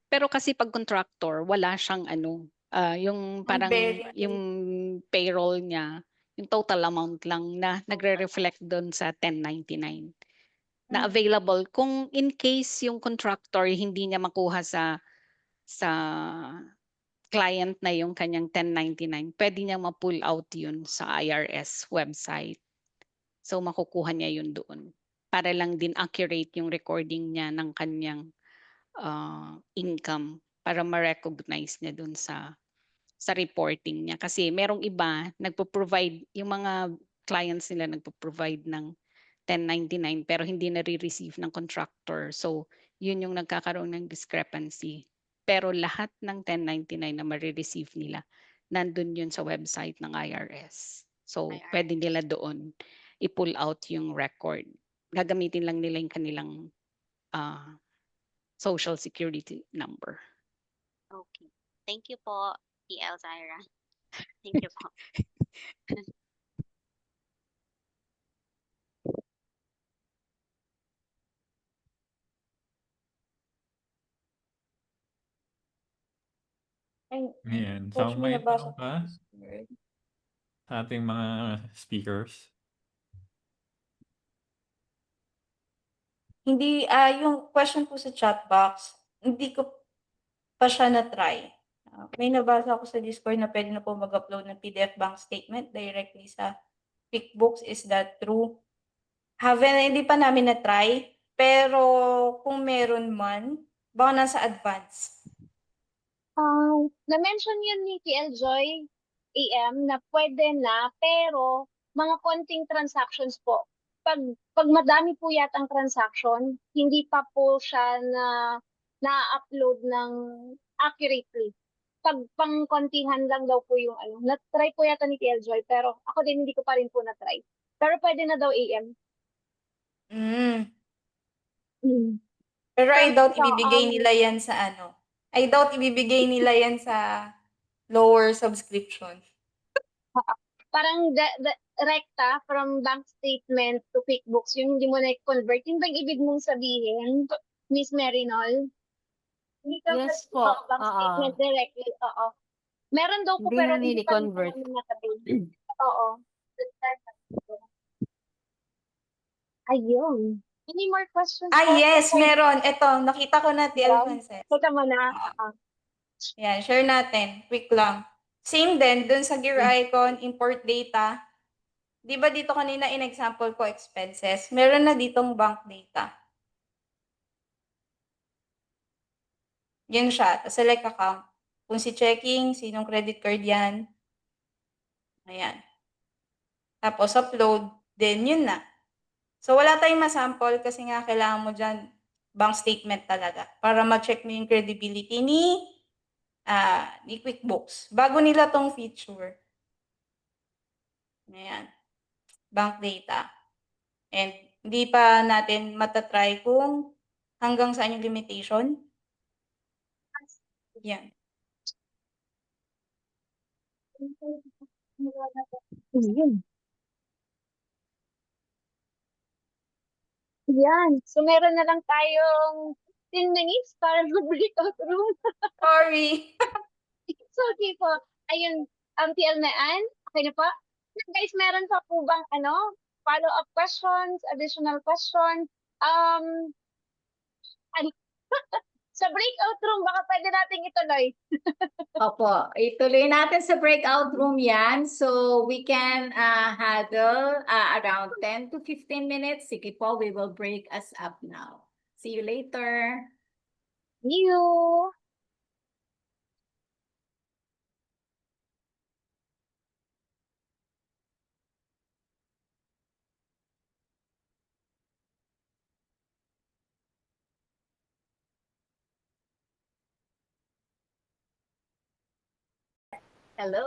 Pero kasi pag contractor, wala siyang yung parang very- yung payroll niya, yung total amount lang na nagre-reflect doon sa 1099 na available kung in case yung contractor hindi niya makuha sa client na yung kanyang 1099, pwede niyang ma-pull out yun sa IRS website. So makukuha niya yun doon para lang din accurate yung recording niya ng kanyang income para ma-recognize niya dun sa reporting niya. Kasi merong iba nagpo-provide, yung mga clients nila nagpo-provide ng 1099 pero hindi nare-receive ng contractor. So, yun yung nagkakaroon ng discrepancy. Pero lahat ng 1099 na ma-receive nila, nandun yun sa website ng IRS. So, IRS. pwede nila doon i-pull out yung record. Gagamitin lang nila yung kanilang social security number. Okay. Thank you po, TL Zaira. Thank you po. Ayan. Coach, So, may may nabasa tanong ka sa ating mga speakers? Hindi, yung question po sa chat box, hindi ko pa siya na-try. May nabasa ako sa Discord na pwede na po mag-upload ng PDF bank statement directly sa QuickBooks. Is that true? Hindi pa namin na-try, pero kung meron man, baka nasa advance. Na-mention yun ni TL Joy AM na pwede na, pero mga konting transactions po. Pag madami po yatang transaction, hindi pa po siya na-upload ng accurately. Pag pang kontihan lang daw po yung na-try po yata ni TL Joy, pero ako din hindi ko pa rin po na-try. Pero pwede na daw AM. Mm. Pero I doubt Pero, ibibigay nila yan sa I doubt ibibigay nila yan sa lower subscription. Parang rekta from bank statement to QuickBooks, yung hindi mo na-convert. Yung bang ibig mong sabihin, Miss Marinol? Hindi ka Yes pwede po, bank statement directly. Oo. Meron daw po Hindi pero na hindi pa rin nini-convert. namin natabi. Oo. Ayun. Any more questions? Yes, meron. Ito, nakita ko na TL Frances. Kita mo na. Yan, share natin. Quick lang. Same din, dun sa gear icon, import data. Di ba dito kanina in-example ko expenses? Meron na ditong bank data. Yan siya. Select account. Kung si checking, sinong credit card yan. Ayan. Tapos upload. Then yun na. So wala tayong masample kasi nga kailangan mo dyan bank statement talaga para ma-check mo yung credibility ni QuickBooks. Bago nila tong feature. Ayan. Bank data. And hindi pa natin matatry kung hanggang saan yung limitation. Yan. Yun. Yan. So meron na lang tayong 10 minutes para mag-breakout room. Sorry. So, okay po. Ayun, TL na Ann. Okay na po? Guys, meron pa po bang follow-up questions, additional questions? Ano, sa breakout room, baka pwede nating ituloy. Opo, ituloy natin sa breakout room yan. So we can huddle around 10 to 15 minutes. Sige po, we will break us up now. See you later. See you. Hello.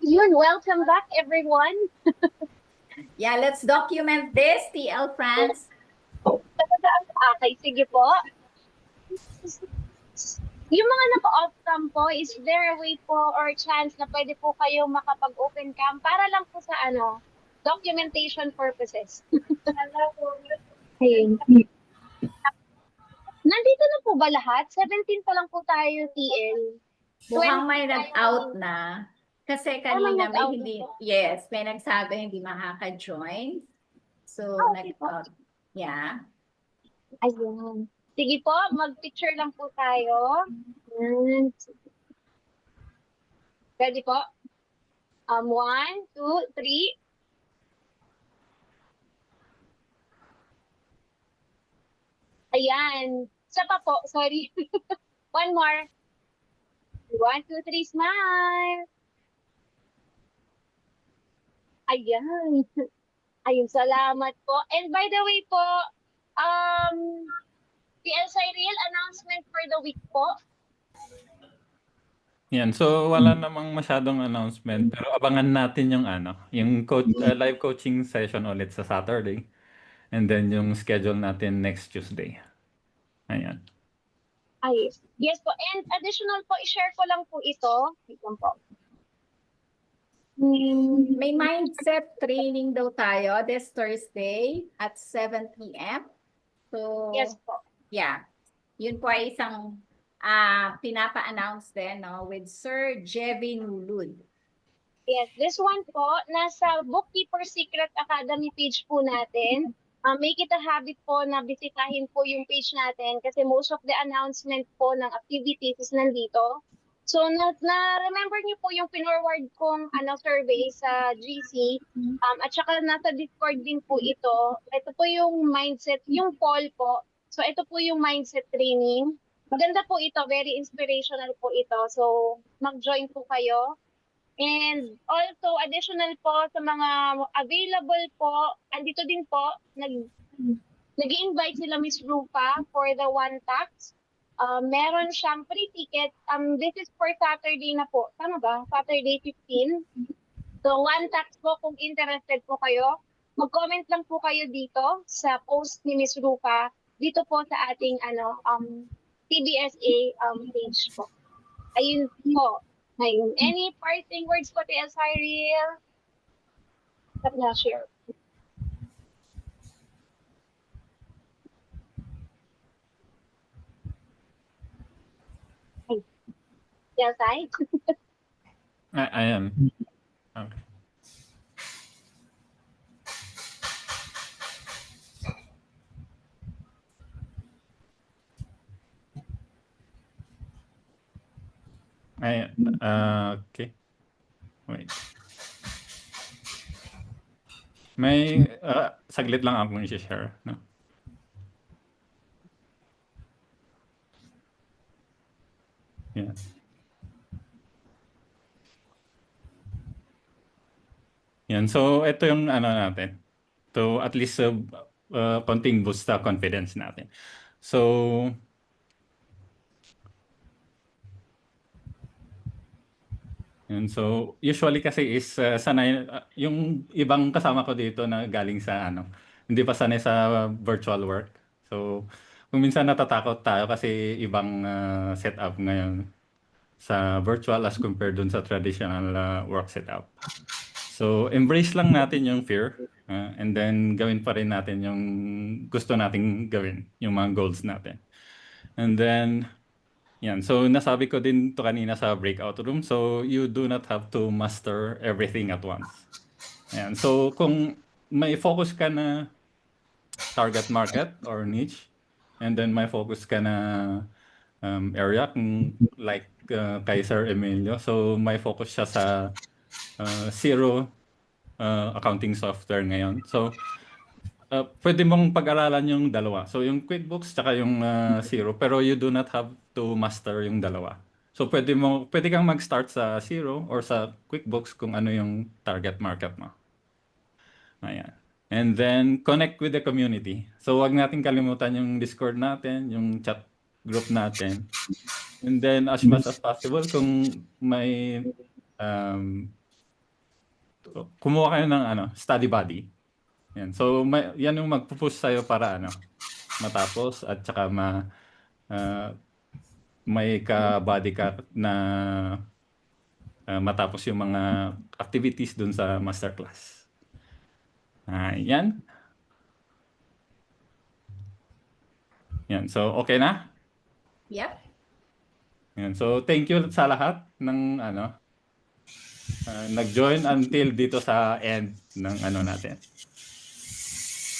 Yun, welcome back everyone. Yeah, let's document this, TL France. Okay, sige po. Yung mga naka-off cam po, is there a way po or chance na pwede po kayo makapag-open cam para lang po sa documentation purposes? Ayun. Nandito na po ba lahat? 17 pa lang po tayo, TL. Mukhang may nag-out na. Kasi kanina may nag-out hindi, na po. yes, may nagsabi hindi makaka-join. So, Okay po. nag-out. Yeah. Ayun. Sige po, mag-picture lang po tayo. And... Ready po? 1, 2, 3. Ayan. Isa pa po, sorry. One more. 1, 2, 3, smile. Ayan. Ayun, salamat po. And by the way po, PL Cyril, announcement for the week po. Yan. So wala namang masyadong announcement pero abangan natin yung yung live coaching session ulit sa Saturday. And then yung schedule natin next Tuesday. Ayan. Ay, yes po. And additional po, i-share ko lang po ito. Wait lang po. May mindset training daw tayo this Thursday at 7 p.m. So, Yes po. yeah. Yun po ay isang pinapa-announce din, no, with Sir Jevin Nulud. Yes, this one po, nasa Bookkeeper Secret Academy page po natin. Make it a habit po na bisitahin po yung page natin kasi most of the announcement po ng activities is nandito. So, na-remember niyo po yung pinorward kong survey sa GC at saka nasa Discord din po ito. Ito po yung mindset, yung poll po. So, ito po yung mindset training. Maganda po ito, very inspirational po ito. So, mag-join po kayo. And also, additional po sa mga available po, andito din po, nag-invite sila Miss Rupa for the one tax. Meron siyang free ticket. This is for Saturday na po. Tama ba? Saturday 15. So, one tax po kung interested po kayo. Mag-comment lang po kayo dito sa post ni Miss Rupa. Dito po sa ating TBSA page po. Ayun po. Ayun. Any parting words po, TL Cyril? Stop na share. Ay. TL Cy? Ayan. Okay. Ayan. Okay. Wait. May saglit lang akong i-share, no? Yeah. Yan. So, ito yung natin. To at least konting boost sa confidence natin. So, yun. So, usually kasi is sanay, yung ibang kasama ko dito na galing sa hindi pa sanay sa virtual work. So, kung minsan natatakot tayo kasi ibang setup ngayon sa virtual as compared dun sa traditional work setup. So, embrace lang natin yung fear, and then gawin pa rin natin yung gusto nating gawin, yung mga goals natin. And then, yan. So, nasabi ko din to kanina sa breakout room. So, you do not have to master everything at once. Ayan. So, kung may focus ka na target market or niche, and then may focus ka na area, kung like kay Sir Emilio. So, may focus siya sa zero accounting software ngayon. So, pwede mong pag-aralan yung dalawa. So, yung QuickBooks tsaka yung Zero, pero you do not have to master yung dalawa. So, pwede kang mag-start sa Zero or sa QuickBooks kung ano yung target market mo. Ayan. And then, connect with the community. So, wag natin kalimutan yung Discord natin, yung chat group natin. And then, as much as possible, kung may kumuha kayo ng study buddy. Yan. So, yan yung magpupush sa'yo para matapos at saka may ka-body ka na matapos yung mga activities dun sa masterclass. Yan. Yan. So, okay na? Yep. Yan. So, thank you sa lahat ng nag-join until dito sa end ng natin.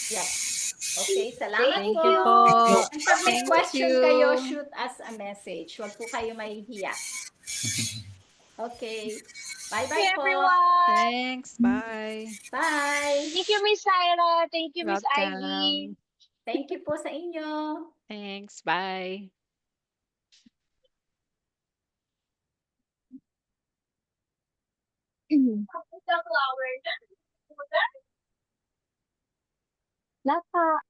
Yep. Okay, salamat Thank po. you po. And pag may Thank question you. kayo, shoot us a message. Huwag po kayo mahihiya. Okay. Bye-bye Thank you, po. everyone. Thanks. Bye. Bye. Thank you, Miss Syra. Thank you, Miss Ivy. Welcome. Thank you po sa inyo. Thanks. Bye. Napa.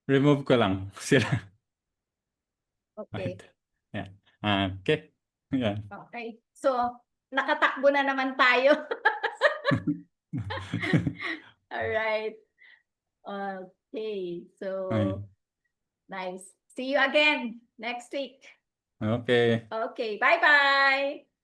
Remove ko lang sila. Okay. Yan. Okay. Yan. Okay. So, nakatakbo na naman tayo. All right. Okay. So, Ayun. nice. See you again next week. Okay. Okay. Bye-bye.